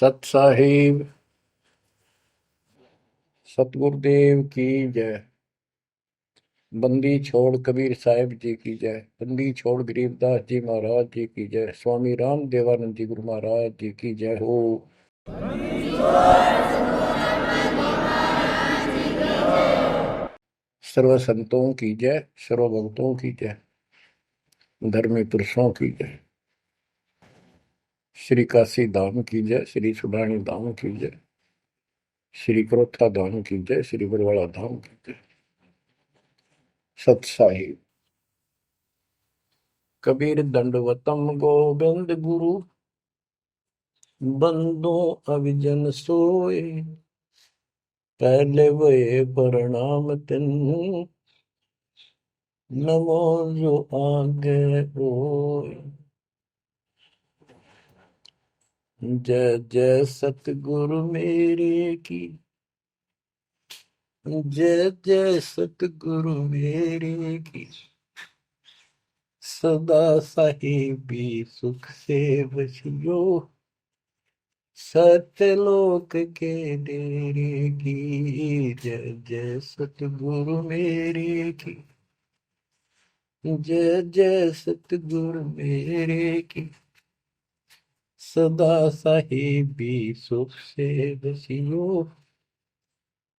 सत साहिब सतगुरुदेव की जय। बंदी छोड़ कबीर साहिब जी की जय। बंदी छोड़ गरीबदास जी महाराज जी की जय। स्वामी राम देवानंद जी गुरु महाराज जी की जय हो। सर्व संतों की जय, सर्व भक्तों की जय, धर्मी पुरुषों की जय। श्री काशी धाम की जय, श्री सुडानी धाम की जय, श्री क्रोथा धाम की जय, श्री बरवाड़ा धाम की जय। सत साहिब कबीर दंडवतम गोविंद गुरु, बंदो अविजन सोए। पहले वे प्रणाम तिन, नमो जो आगे होए। जय जय सतगुरु मेरे की, जय जय सतगुरु मेरे की। सदा साहिबी सुख से बसियो, सत्यलोक के डेरे की। जय जय सतगुरु मेरे की, जय जय सतगुरु मेरे की। सदा साहिबी सुख से बसियो,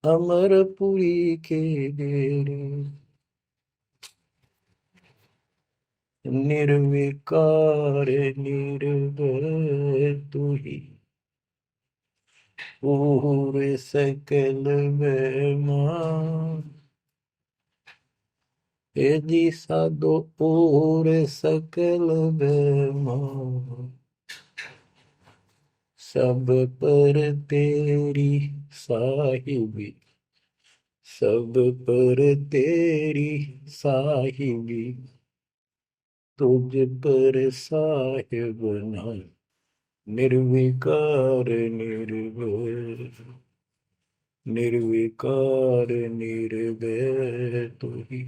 अमरपुरी के डेरे। निर्विकार निर्भय तू ही, पूरे सकल बेमान। हे जी साधो पूरे सकल बेमान। सब पर तेरी साहिबी, सब पर तेरी साहिबी। तुझ पर साहिब नाम, निर्विकार निर्भय। निर्विकार निर्भय तू ही,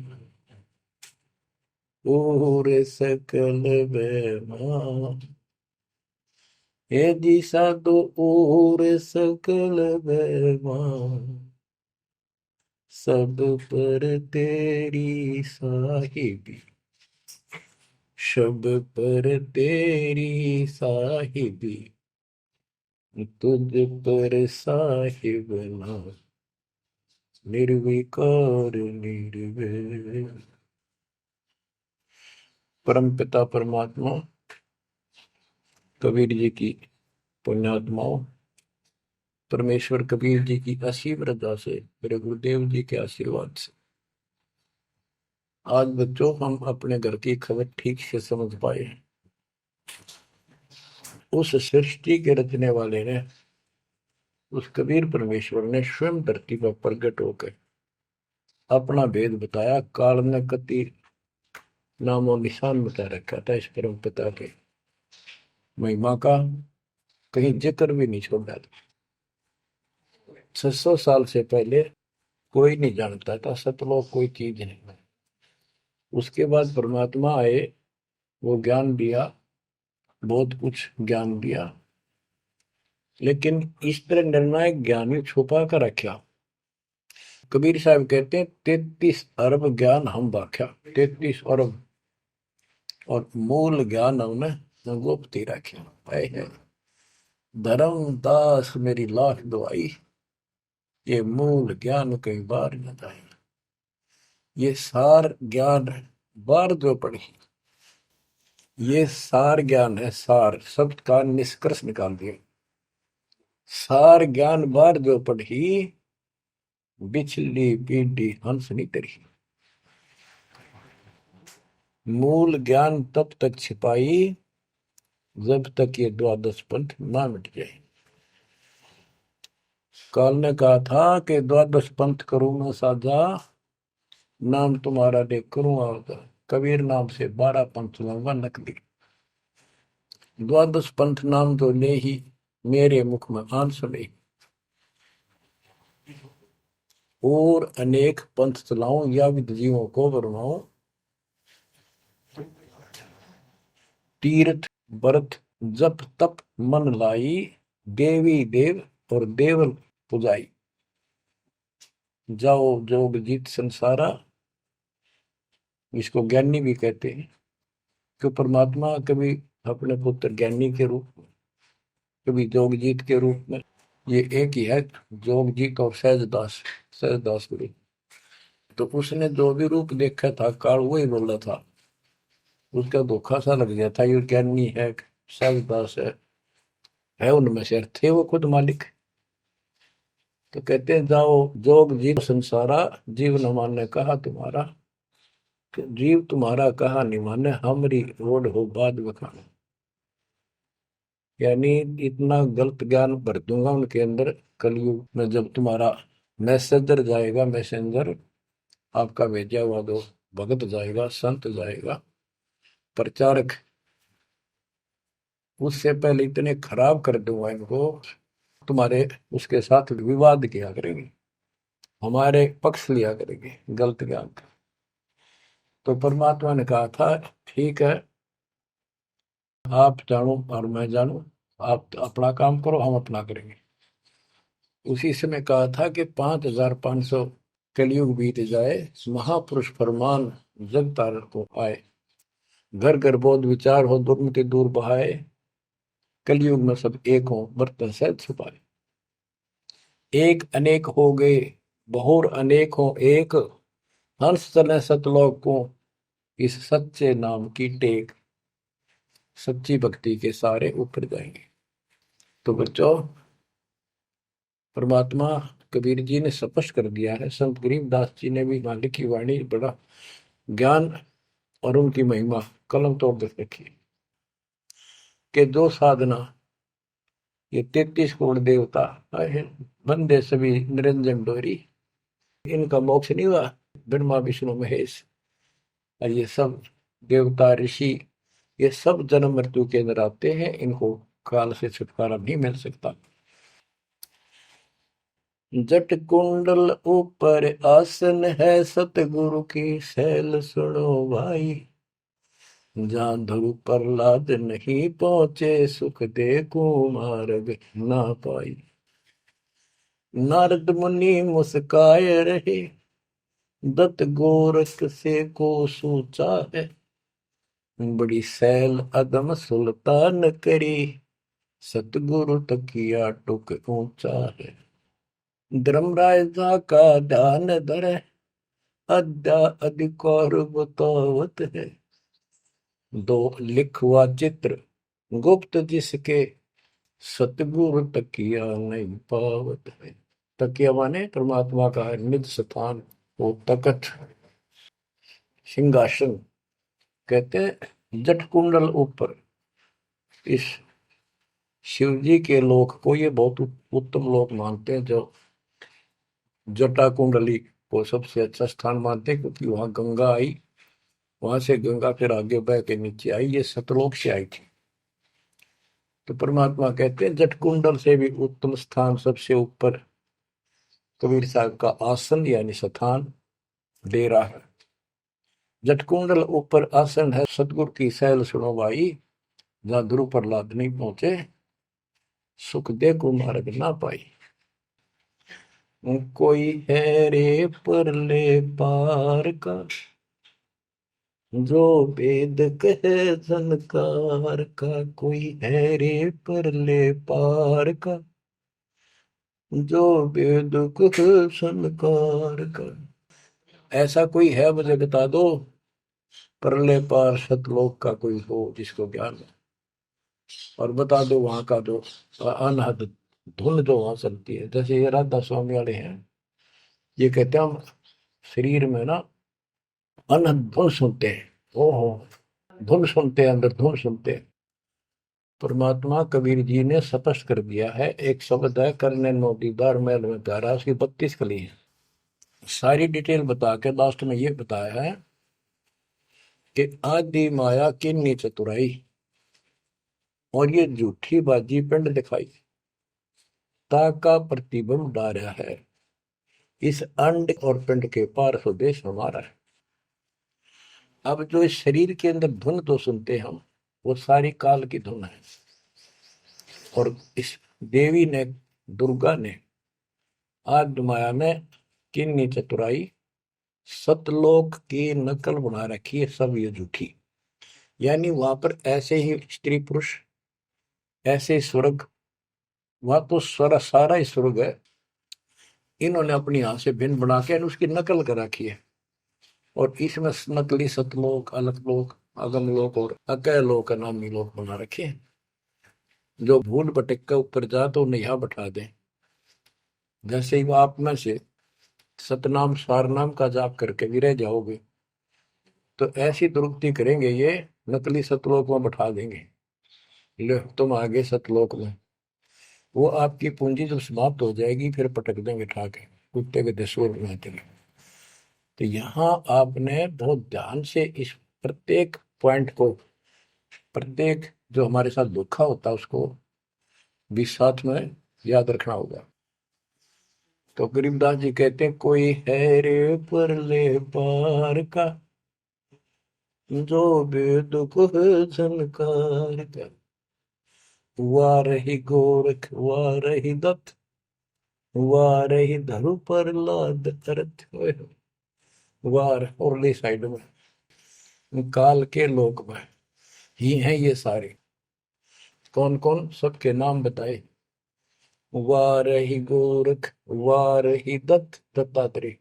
और सकल बेमान। हे जी साधो और सकल बेमान। सब पर तेरी साहिबी, सब पर तेरी साहिबी। तुझ पर साहिब नाम, निर्विकार निर्भय। परम पिता परमात्मा कबीर जी की पुण्यात्माओं, परमेश्वर कबीर जी की असीम रजा से, मेरे गुरुदेव जी के आशीर्वाद से आज बच्चों हम अपने घर की खबर ठीक से समझ पाए हैं। उस सृष्टि के रचने वाले ने, उस कबीर परमेश्वर ने स्वयं धरती पर प्रकट होकर अपना भेद बताया। काल ने कति नामो निशान बता रखा था इस परम पिता के महिमा का, कहीं जिक्र भी नहीं छोड़ा था। 600 साल से पहले कोई नहीं जानता था सतलोक कोई चीज नहीं। उसके बाद परमात्मा आए, वो ज्ञान दिया, बहुत कुछ ज्ञान दिया, लेकिन इस तरह निर्णायक ज्ञान ही छुपा कर रखा। कबीर साहब कहते हैं 33 अरब ज्ञान हम बाख्या, 33 अरब, और मूल ज्ञान हमने गुप्त ही रखा है। धर्मदास मेरी लाख दुआई, ये मूल ज्ञान कई बार न जाए। ये सार ज्ञान बार जो पढ़ी, ये सार ज्ञान है। सार शब्द का निष्कर्ष निकाल दिया। सार ज्ञान बार जो पढ़ी, बिछली पीढ़ी हंस नहीं तरी। मूल ज्ञान तब तक छिपाई जब तक ये द्वादश पंथ ना मिट जाए। काल ने कहा था कि द्वादश पंथ करूंगा साझा, नाम तुम्हारा दे करूंगा उधर। कबीर नाम से 12 पंथ लूंगा नकली। द्वादश पंथ नाम तो ले ही मेरे मुख में आन सुने, और अनेक पंथ चलाऊं या विद जीवों को बरमाऊं। तीर्थ व्रत जप तप मन लाई, देवी देव और देवल पुजाई, जाओ जोग जीत संसारा, इसको ज्ञानी भी कहते हैं। कि परमात्मा कभी अपने पुत्र ज्ञानी के रूप में, कभी जोगजीत के रूप में, ये एक ही है, जोगजीत और सहजदास, सहजदास गुरु। तो उसने जो भी रूप देखा था काल वही बोला था, उसका धोखा सा लग गया था, ये ज्ञानी है सहजदास है उनमें से, थे वो खुद मालिक। तो कहते हैं जाओ जोग जीव संसारा, जीव न माने कहा तुम्हारा, कि जीव तुम्हारा कहा नहीं माने, हमारी रोड हो बाद बखाना। यानी इतना गलत ज्ञान भर दूंगा उनके अंदर कलयुग में, जब तुम्हारा मैसेंजर जाएगा, मैसेंजर आपका भेजा हुआ दो भगत जाएगा, संत जाएगा, प्रचारक, उससे पहले इतने खराब कर दूंगा इनको, तुम्हारे उसके साथ विवाद किया करेंगे, हमारे पक्ष लिया करेंगे गलत ज्ञान का। तो परमात्मा ने कहा था ठीक है, आप जानो और मैं जानू, आप अपना काम करो, हम अपना करेंगे। उसी समय कहा था कि 5500 कलयुग बीत जाए, महापुरुष फरमान जग तारण को आए, घर घर बोध विचार हो, दुर्मति दूर बहाए, कलयुग में सब एक हो, बर्तन सहज छुपाए। एक अनेक हो गए, बहुर अनेक हो एक, हंस चले सतलोक को, इस सच्चे नाम की टेक, सच्ची भक्ति के सारे ऊपर जाएंगे। तो बच्चों, परमात्मा कबीर जी ने स्पष्ट कर दिया है, संत गरीबदास जी ने भी मालिक की वाणी बड़ा ज्ञान और उनकी महिमा कलम तोड़ कर रखी, कि जो साधना ये 33 करोड़ देवता बंदे सभी निरंजन डोरी, इनका मोक्ष नहीं हुआ, ब्रह्मा विष्णु महेश, और ये सब देवता ऋषि, ये सब जन्म मृत्यु के अंदर आते हैं, इनको काल से छुटकारा नहीं मिल सकता। जट कुंडल ऊपर आसन है, सतगुरु की सैल सुनो भाई, जहाँ ध्रुव प्रहलाद नहीं पहुंचे, सुख दे कुमार्ग ना पाई। नारद मुनि मुस्काए रहे, दत्त गोरख से को सोचा है, बड़ी सैल अदम सुल्तान करी, सतगुरु तकिया टुक ऊंचा है। धर्मराजा का ध्यान धरे, अद्या अधिकार बतावत है, दो लिखवा चित्र गुप्त जिसके, सतगुरु तकिया नहीं पावत है। तकिया माने परमात्मा का निज स्थान, वो तकत सिंहासन। कहते हैं जट कुंडल ऊपर, इस शिव जी के लोक को ये बहुत उत्तम लोक मानते हैं, जो जटा कुंडली को सबसे अच्छा स्थान मानते हैं, क्योंकि वहां गंगा आई, वहां से गंगा फिर आगे बह के नीचे आई, ये सतलोक से आई थी। तो परमात्मा कहते हैं जट कुंडल से भी उत्तम स्थान, सबसे ऊपर कबीर साहब का आसन यानी स्थान, डेरा है। जटकुंडल ऊपर आसन है, सतगुरु की सैल सुनो भाई, जहां ध्रुव प्रहलाद नहीं पहुंचे, सुख दे को मार्ग ना पाई। कोई है रे परले पार का, जो वेद कहे झनकार का, कोई है रे परले पार का, जो वेद कहे झनकार का। ऐसा कोई है मुझे बता दो, परले पार सतलोक का कोई हो जिसको ज्ञान है, और बता दो वहां का जो अनहद धुन जो वहां चलती है। जैसे ये राधा स्वामी वाले हैं, ये कहते हैं हम शरीर में ना अनहद धुन सुनते हैं, ओहो धुन सुनते हैं, अंदर धुन सुनते हैं। परमात्मा कबीर जी ने स्पष्ट कर दिया है, एक शब्द है, करने नो दीदार महल में प्यारा, उसकी 32 कली है। सारी डिटेल बता के लास्ट में ये बताया है कि आदि माया किन्नी चतुराई, और ये झूठी बाजी पिंड दिखाई, ताका प्रतिबिंब डारा है, इस अंड और पिंड के पार स्वदेश हमारा है। अब जो इस शरीर के अंदर धुन तो सुनते हम, वो सारी काल की धुन है, और इस देवी ने, दुर्गा ने आद्य माया में किन्नी चतुराई सतलोक की नकल बना रखी है, सब ये झूठी। यानी वहां पर ऐसे ही स्त्री पुरुष, ऐसे ही स्वर्ग, वहां तो सारा सारा ही स्वर्ग है। इन्होंने अपनी हाथ से भिन्न बना के उसकी नकल कर रखी है। और इसमें नकली सतलोक, अलकलोक, अगमलोक और अकैलोक नामी लोक बना रखे हैं। जो भूल भटक के ऊपर जा तो उन्हें यहाँ बैठा दे। जैसे ही वो आप में से सतनाम सारनाम का जाप करके भी रह जाओगे, तो ऐसी दुरुक्ति करेंगे ये, नकली सतलोक में बैठा देंगे। लो तुम आगे सतलोक में, वो आपकी पूंजी जब समाप्त हो जाएगी फिर पटक देंगे ठाके, कुत्ते के दसूर में चले। तो यहाँ आपने बहुत ध्यान से इस प्रत्येक पॉइंट को, प्रत्येक जो हमारे साथ धोखा होता है उसको भी साथ में याद रखना होगा। तो गरीबदास जी कहते हैं, कोई है रे परले पार का, जो बेदुख झनकार का, वाह रही गोरख वाह रही दत्त, वाह रही धरु पर लाद अर्थ, वार औरली साइड में काल के लोक में ही हैं ये सारे। कौन कौन, सबके नाम बताए। वारही गोरख, वारही दत्त दत्तात्रेय,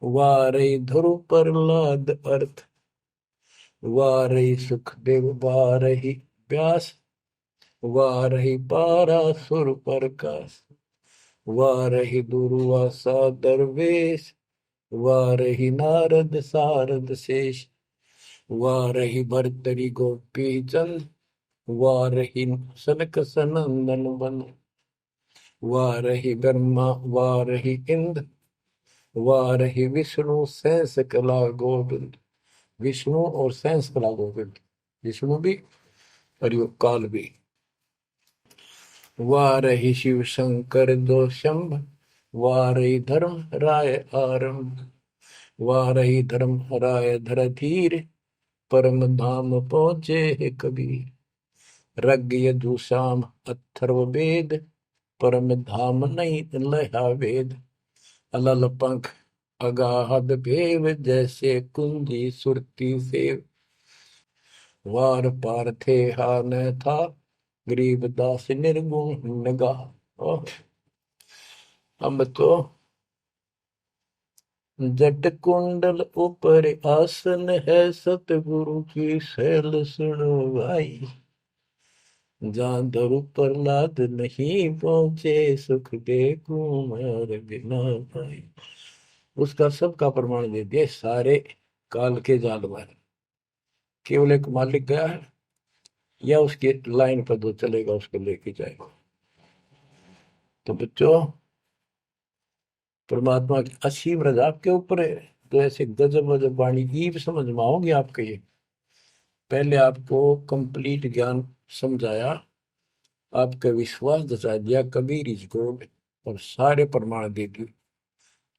वारही ध्रुव प्रहलाद अर्थ, वारही सुखदेव, वारही व्यास, वारही पारासुर प्रकाश, वारही दुर्वासा दरवेश, वारही नारद सारद शेष, वारही भरतरी गोपी चंद, वारही सनक सनंदन बन, वारही ब्रह्मा वारही इंद्र, वारही विष्णु सहस कला गोविंद। विष्णु और सहस कला गोविंद, विष्णु भी और यो काल भी। वारही शिव शंकर दो शंभ, वारही धर्म राय आरंभ, वारही धर्म राय धर धीर, परम धाम पहुंचे है कबीर। रग यजुषाम अथर्व वेद, परम धाम नहीं लहा वेद। अलल पंख अगाहद भेव, जैसे कुंजी सुरती सेव। वार पार थे हा न था, गरीबदास निर्गुण नगा। हम तो जट कुंडल ऊपर आसन है, सतगुरु की शैल सुनो भाई। जहाँ धरु प्रहलाद नहीं पहुंचे, सुख दे कुमार बिना पाई। उसका सबका प्रमाण दे दिया सारे काल के जाल में। केवल एक मालिक गया है या उसकी लाइन पर जो चलेगा उसको लेके जाएगा। तो बच्चों, परमात्मा की असीम रजा आपके ऊपर है। तो ऐसे गजब गजब वाणी की भी समझ में आओगे आपके। ये पहले आपको कंप्लीट ज्ञान समझाया, आपका विश्वास जता दिया कबीर इज गॉड, और सारे प्रमाण दे दिए।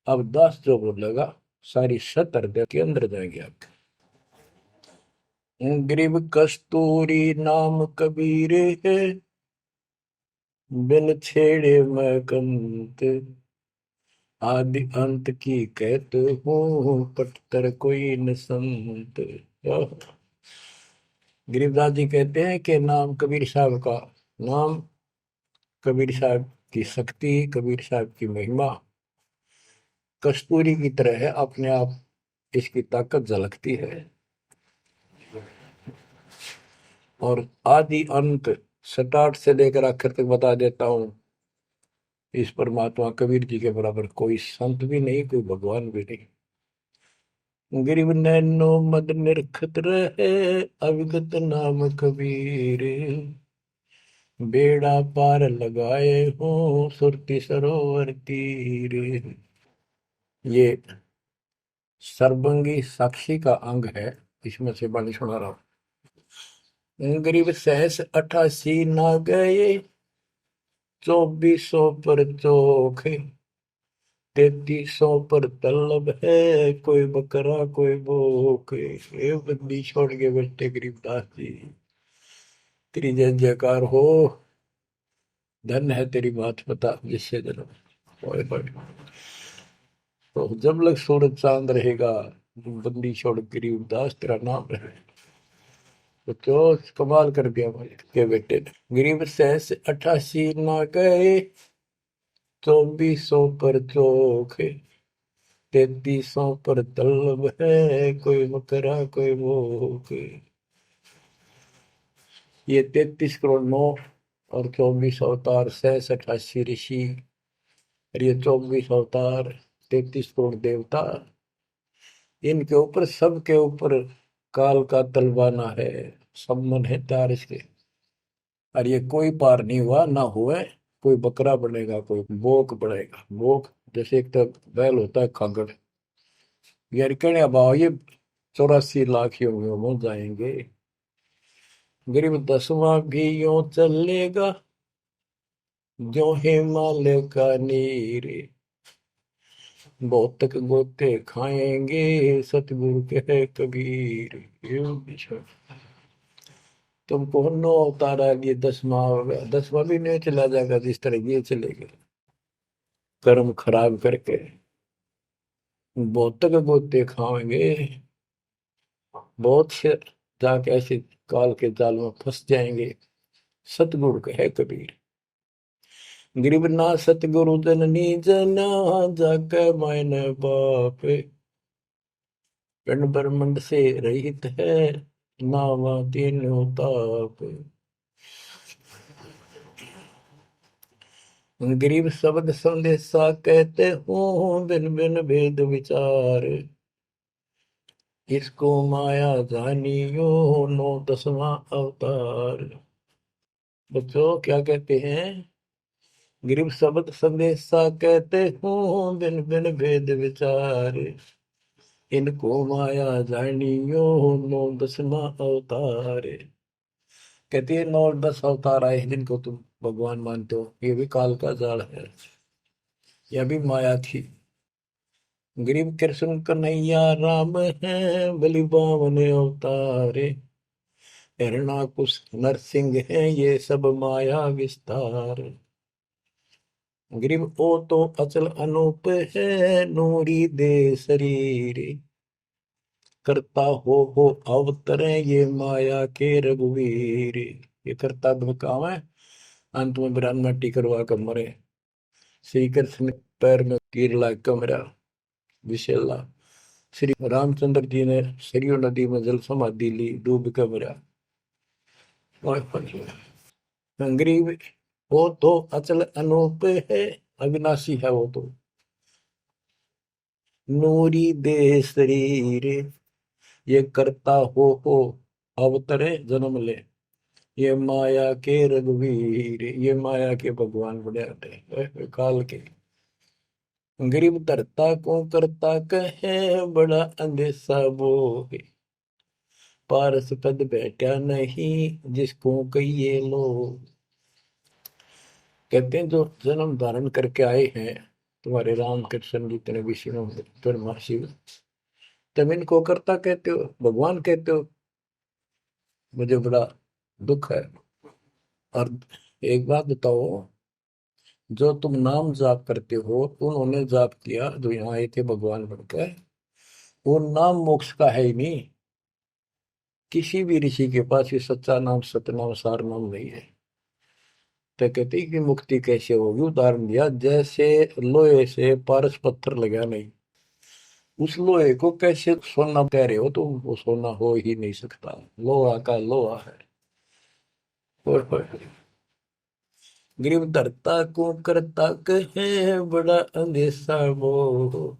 अब 10 जो बोलेगा सारी 7 हृदय के अंदर जाएंगे आपके। ग्रीब कस्तूरी नाम कबीर है, बिन छेड़े मैं कंत। आदि अंत की कहत हूँ, पटतर कोई न संत। गरीबदास जी कहते हैं कि नाम कबीर साहब का नाम, कबीर साहब की शक्ति, कबीर साहब की महिमा कस्तूरी की तरह है, अपने आप इसकी ताकत झलकती है। और आदि अंत स्टार्ट से लेकर आखिर तक बता देता हूं। इस परमात्मा कबीर जी के बराबर कोई संत भी नहीं, कोई भगवान भी नहीं। गिरिव नैनो मद निरखत रहे, अविगत नाम कबीर। बेड़ा पार लगाए हो, सुरति सरोवर तीर। ये सर्वंगी साक्षी का अंग है, इसमें से बानी सुना रहा हूं। गरीब सहस 88 ना गए, 2400 पर चोख, 3300 पर तलब है, कोई बकरा कोई बोक। ये बंदी छोड़ के बैठे गरीबदास जी, तेरी जय जयकार हो। धन है तेरी बात पता जिससे जन्म। ओए होए। तो जब लग सूरज चांद रहेगा, बंदी छोड़ गरीब दास तेरा नाम रहे। तो क्यों कमाल कर दिया भाई के बेटे ने। गरीब सहस 88 ना गए, 2400 पर चोखे, 3300 पर तलब है, कोई मकरा कोई भूख। ये 33 करोड़ नौ और 24 अवतार, सहस 88 ऋषि, और ये 24 अवतार, 33 करोड़ देवता, इनके ऊपर सबके ऊपर काल का तलवाना है, सम्मन है तार इसके। और ये कोई पार नहीं हुआ ना हुआ। कोई बकरा बनेगा, कोई बोक बनेगा। बोक जैसे एक तो बैल होता है खागड़, यार कहने अब आओ ये 84 लाख योगियों में जाएंगे। गरीब 10वां भी यूं चलेगा, जो हिमालय का नीर, बहुतक गोते खाएंगे, सतगुरु के है कबीर। यूं बिछड़ तुमको नो अवतारा लिए 10वां होगा, 10वां भी नहीं चला जाएगा जिस तरह ये चलेगा कर्म खराब करके। बहुतक गोते खाएंगे, बहुत से जाके ऐसे काल के जाल में फंस जाएंगे। सतगुरु के है कबीर। गरीब ना सतगुरु जननी जना, जाके मायने बाप, पिंड ब्रह्मंड से रहित है, नावा तीनों ताप। गरीब शब्द संदेशा कहते हूँ, बिन बिन भेद विचार, इसको माया जानियो, नो 10वां अवतार। बच्चों क्या कहते हैं? गरीब शब्द संदेशा कहते हूँ, बिन बिन भेद विचार, इनको माया जानियो, नो 10वां अवतार। कहती है 9 10 अवतार आए हैं जिनको तुम भगवान मानते हो, ये भी काल का जाल है, यह भी माया थी। गरीब कृष्ण कन्हैया राम है, बलि बावन अवतारे, हिरणाकुश नरसिंह है, ये सब माया विस्तार। गरीब ओ तो अचल अनूप है, नूरी दे शरीर, करता हो अवतरे, ये माया के रघुवीर। ये करता तुम काम है, अंत में बिरान मट्टी करवा कर मरे। श्री कृष्ण पैर में कीर लाग कर मरा, विशेला। श्री रामचंद्र जी ने सरयू नदी में जल समाधि ली, डूब कर मरा। गरीब वो तो अचल अनूप है, अविनाशी है वो तो, नूरी देह शरीर, ये करता हो अवतरे जन्म ले, ये माया के रघुवीर। ये माया के भगवान बड़े आते हैं काल के। गरीब धरता को करता कहे, बड़ा अंदेशा बोहे, पारस पद बैठा नहीं, जिसको कहिए लोग। कहते हैं जो जन्म धारण करके आए हैं तुम्हारे राम कृष्ण जितने विष्णु ब्रह्मा शिव, तुम इनको करता कहते हो, भगवान कहते हो। मुझे बड़ा दुख है। और एक बात बताओ, जो तुम नाम जाप करते हो, उन्होंने जाप किया जो यहाँ आए थे भगवान बनकर, वो नाम मोक्ष का है ही नहीं। किसी भी ऋषि के पास ये सच्चा नाम सतनाम सार नाम नहीं है। तो कहते हैं कि मुक्ति कैसे होगी, उदाहरण दिया जैसे लोहे से पारस पत्थर लगा नहीं, उस लोहे को कैसे सोना कह रहे हो, तो वो सोना हो ही नहीं सकता, लोहा का लोहा है। और गरीब धरता को करता कहे, बड़ा अंदेशा वो,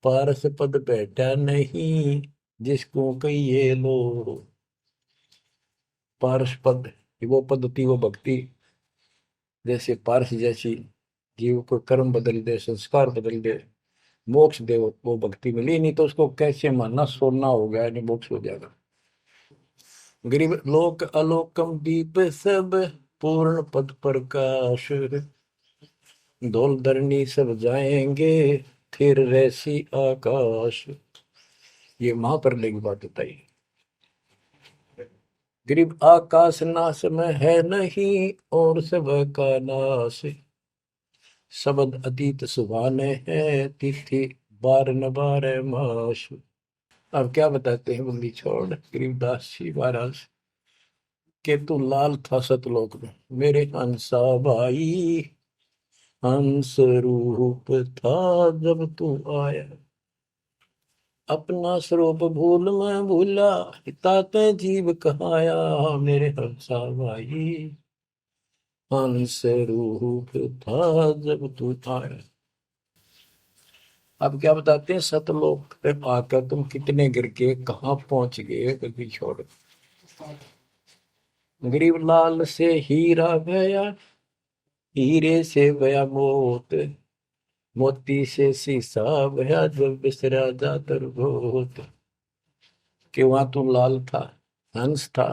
पारस पद बैठा नहीं, जिसको कहिए लो। पारस पद वो पद्धति वो भक्ति, जैसे पारस जैसी जीव को कर्म बदल दे, संस्कार बदल दे, मोक्ष दे, वो भक्ति मिली नहीं तो उसको कैसे मानना सोना हो गया नहीं मोक्ष हो जाएगा। गरीब लोक अलोकम दीप सब, पूर्ण पद प्रकाश, धौल धरनी सब जाएंगे, फिर रहसी आकाश। ये महाप्रलय की बात बताई। गरीब आकाश नाश में है नहीं, और सब का नाश। शब्द अतीत सुभाने है, तिथि बार न बार मास। अब क्या बताते हैं बंदी छोड़ गरीबदास जी महाराज के, तू लाल था सतलोक में मेरे हंसा भाई। हंस रूप था जब तू आया, अपना स्वरूप भूल मैं भूला, ताते जीव कहाया मेरे हंसा भाई। हंस रूप था जब तू आया। अब क्या बताते हैं, सतलोक पे आकर तुम कितने गिर के कहाँ पहुंच गए कभी छोड़। गरीब लाल से हीरा गया, हीरे से गया मोत, मोती से शीशा गया जब बिसरा जातर भूत। कि वहां तू लाल था, हंस था,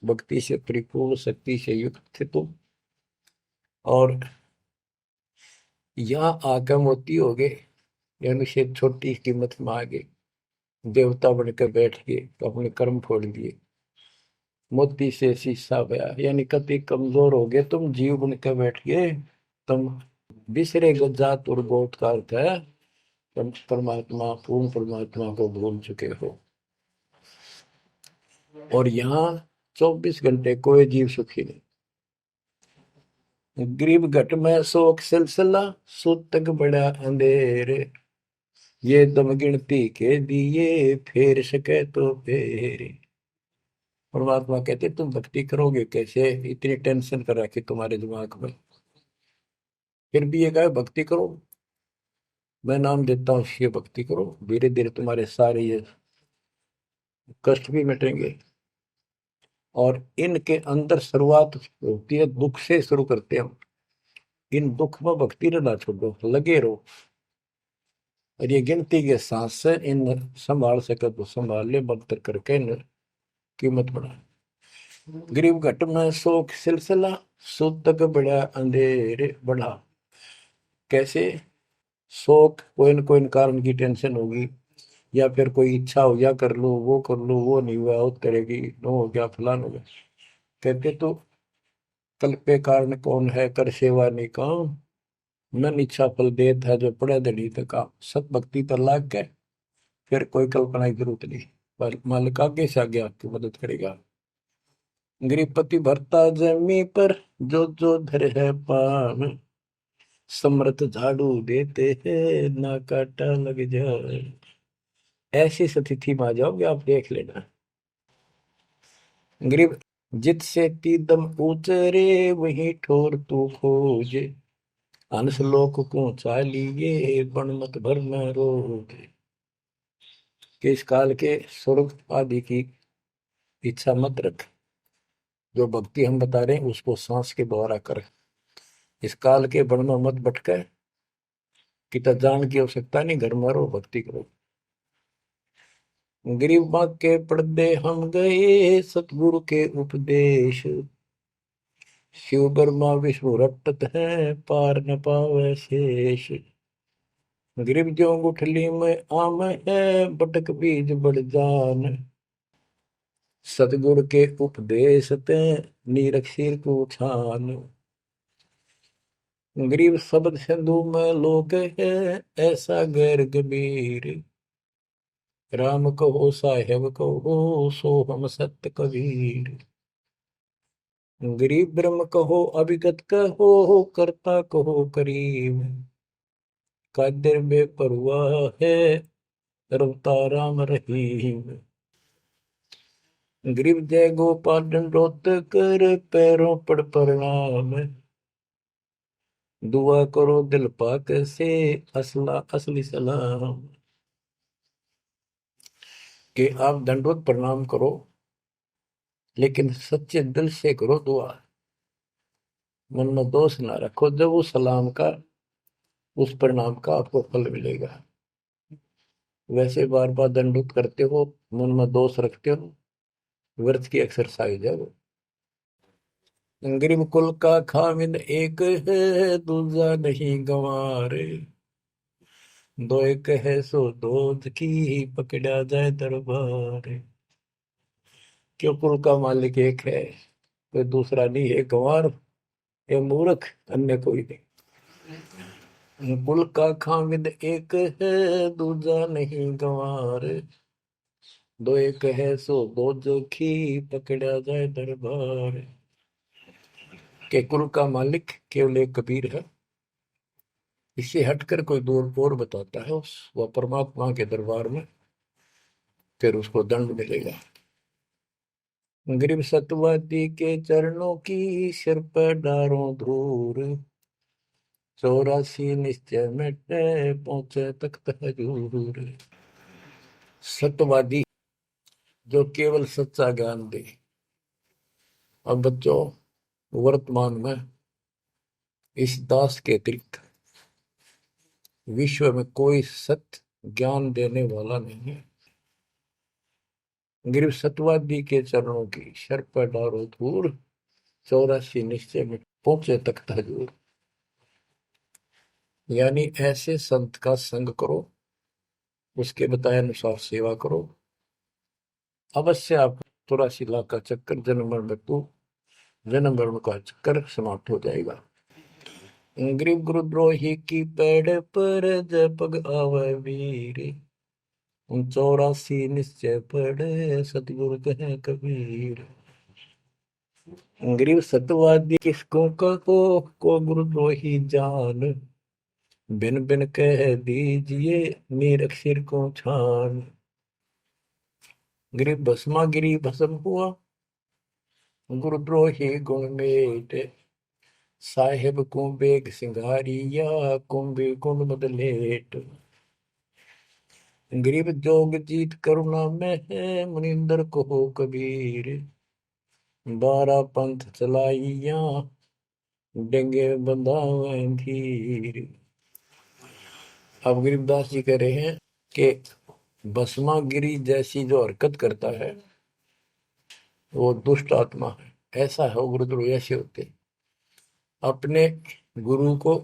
भक्ति से परिपूर्ण शक्ति से युक्त थे तुम, और यहाँ आकर मोती हो गए, यानी से छोटी कीमत में आ गए, देवता बनकर बैठ गए तो अपने कर्म फोड़ लिए। मोती से शीशा गया, यानी कति कमजोर हो गए तुम, जीव बनकर बैठ गए तुम। बिसरे जात और बहुत का अर्थ है तुम परमात्मा, पूर्ण परमात्मा को भूल चुके हो। और यहाँ 24 घंटे कोई जीव सुखी नहीं। गरीब घट में शोक सिलसिला, सूतक बड़ा अंधेरे, ये दम गिनती के दिए फेर सके तो फेरे। परमात्मा कहते तुम भक्ति करोगे कैसे, इतनी टेंशन कर रखी तुम्हारे दिमाग में, फिर भी ये कहे भक्ति करो, मैं नाम देता हूँ ये भक्ति करो, धीरे धीरे तुम्हारे सारे ये कष्ट भी मिटेंगे। और इनके अंदर शुरुआत होती है दुख से, शुरू करते हैं हम। इन दुख में भक्ति रहना छोड़ो, लगे रहो, और ये गिनती के सांस से इन संभाल सके तो संभाल ले, बदतर करके इन कीमत बढ़ा। गरीब घट में शोक सिलसिला, सूतक बड़ा अंधेरे बढ़ा। कैसे, शोक कोई न कोई कारण की टेंशन होगी, या फिर कोई इच्छा हो, या कर लो वो कर लो, वो नहीं हुआ उस करेगी, नो हो गया फलान हो गया। कहते तो कल पे कारण कौन है, कर सेवा नहीं काम, मन इच्छा फल देत है जो पड़े धड़ी तक काम। सत भक्ति पर लाग के फिर कोई कल्पना की जरूरत नहीं, पर मालिक आगे से आगे आपकी मदद करेगा। गृहपति भरता जमी पर, जो धर है पान, समर्थ झाड़ू देते हैं ना काटा लग जाए। ऐसी स्थिति में आ जाओगे आप, देख लेना। गरीब जित से तीदम उतरे, वही ठोर तू खोजे, हंस लोक को चालिए बन मत भर न रोगे। कि इस काल के स्वर्ग आदि की इच्छा मत रख, जो भक्ति हम बता रहे हैं उसको सांस के द्वारा कर। इस काल के बन में मत भटके, कि जान की आवश्यकता नहीं, घर में रहो भक्ति करो। गरीब बाग के पर्दे हम गए, सतगुरु के उपदेश, शिव ब्रह्मा विष्णु रटत है, पार न पावे शेष। गरीब जो गुठली में आम है, बटक बीज बढ़ जान, सतगुरु के उपदेश ते नीरख सिर को छान। गरीब शब्द सिंधु में लोक है, ऐसा गैर गंभीर, राम कहो साहेब कहो सो हम सत्य कबीर। गरीब ब्रह्म कहो अभिगत कहो, करता कहो करीब, कादिर बेपरवाह है रवता राम रहीम। गरीब जय गोपाल दंडोत कर, पैरों पड़ प्रणाम, दुआ करो दिल पाक से, असला असली सलाम। कि आप दंडोत प्रणाम करो, लेकिन सच्चे दिल से करो दुआ, मन में दोष ना रखो, जब उस सलाम का, उस प्रणाम का आपको फल मिलेगा। वैसे बार बार दंडोत करते हो, मन में दोष रखते हो, व्यर्थ की एक्सरसाइज है वो। गरीब कुल का खामिद एक है, दूजा नहीं गंवारे, दो एक है सो दूध की, पकड़ा जाए दरबार। क्यों कुल का मालिक एक है, कोई दूसरा नहीं है। गंवार ये मूर्ख, अन्य कोई नहीं। कुल का खामिद एक है, दूजा नहीं गंवार। दो एक है सो दो जोखी, पकड़ा जाए दरबार। के कुल का मालिक केवल एक कबीर है। इससे हटकर कोई दूर और बताता है उस वह परमात्मा के दरबार में, फिर उसको दंड मिलेगा। गरीब सतवादी के चरणों की सिर पर डारों धूर, 84 निश्चय मिटे पहुंचे तख्त हजूर। सत्यवादी जो केवल सच्चा ज्ञान दे। अब बच्चों, वर्तमान में इस दास के अतिरिक्त विश्व में कोई सत्य ज्ञान देने वाला नहीं है। गिरव सतवादी के चरणों की शर पर डारो धूर, 84 निश्चय में पहुंचे तख्त हजूर। यानी ऐसे संत का संग करो, उसके बताए अनुसार सेवा करो, अवश्य आप 84 लाख का चक्कर जन्म मरण मृत्यु जन्म मरण का चक्कर समाप्त हो जाएगा। गरीब गुरुद्रोही की पेड़ पर जय पग आवे वीर, 84 निश्चय पढ़े सतगुरु कहे कबीर। गरीब सतवादी किसको को गुरुद्रोही जान, बिन बिन कह दीजिए निरक्षर को छान। गरीब भस्मा गिरी भस्म हुआ, गुरुद्रोही गुण मेट, साहेब को बेग सिंगारिया, कुंभी कुंड बदलेट। गरीब जोग जीत करुणा में है, मुनिंदर को हो कबीर, 12 पंथ चलाइया, डेंगे बंधावे धीर। अब गरीबदास जी कह रहे हैं कि भस्मागिरी जैसी जो हरकत करता है वो दुष्ट आत्मा है। ऐसा है वो गुरुद्रोही ऐसे होते, अपने गुरु को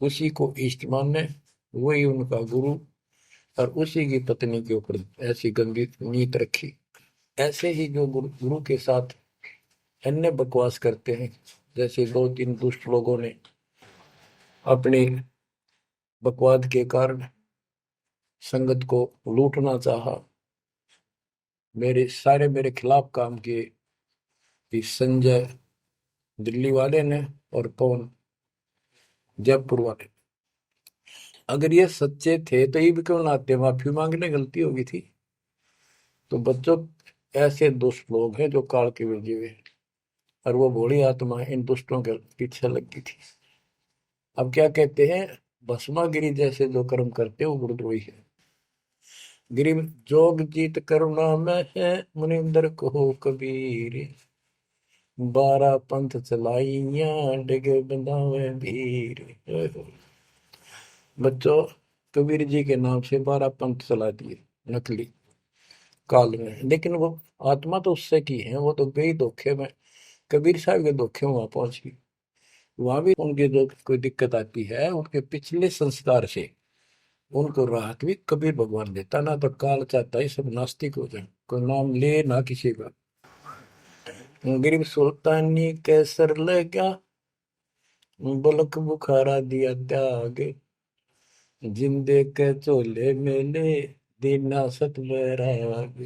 उसी को इष्ट माने, वही उनका गुरु, और उसी की पत्नी के ऊपर ऐसी गंदी नीत रखी। ऐसे ही जो गुरु के साथ अन्य बकवास करते हैं, जैसे 2-3 दुष्ट लोगों ने अपनी बकवाद के कारण संगत को लूटना चाहा, मेरे खिलाफ काम किए, इस संजय दिल्ली वाले ने और पवन जयपुर वाले। अगर ये सच्चे थे तो ये भी क्यों ना आते, माफी मांगने, गलती होगी थी। तो बच्चों, ऐसे दुष्ट लोग हैं जो काल के भेजे हुए हैं, और वो भोली आत्मा इन दुष्टों के पीछे लग गई थी। अब क्या कहते हैं, भस्मागिरी जैसे जो कर्म करते हैं वो गुरुद्रोही है। गिरी जोग जीत करुणा में है, मुनिंदर को कबीर, 12 पंथ चलाइया, डिगे बंधावे भीर। बच्चों, कबीर जी के नाम से 12 पंथ चला दिए नकली काल में, लेकिन वो आत्मा तो उससे की है, वो तो गई धोखे में, कबीर साहब के धोखे में वहां पहुंची। वहां भी उनकी जो कोई दिक्कत आती है, उनके पिछले संस्कार से उनको राहत भी कबीर भगवान देता। ना तो काल चाहता है सब नास्तिक हो जाए, कोई नाम ले ना किसी का। गरीब सुल्तानी कैसर लगा, बलक बुखारा दिया त्याग, जिंदे के चोले मेले, दीना सत बैराग।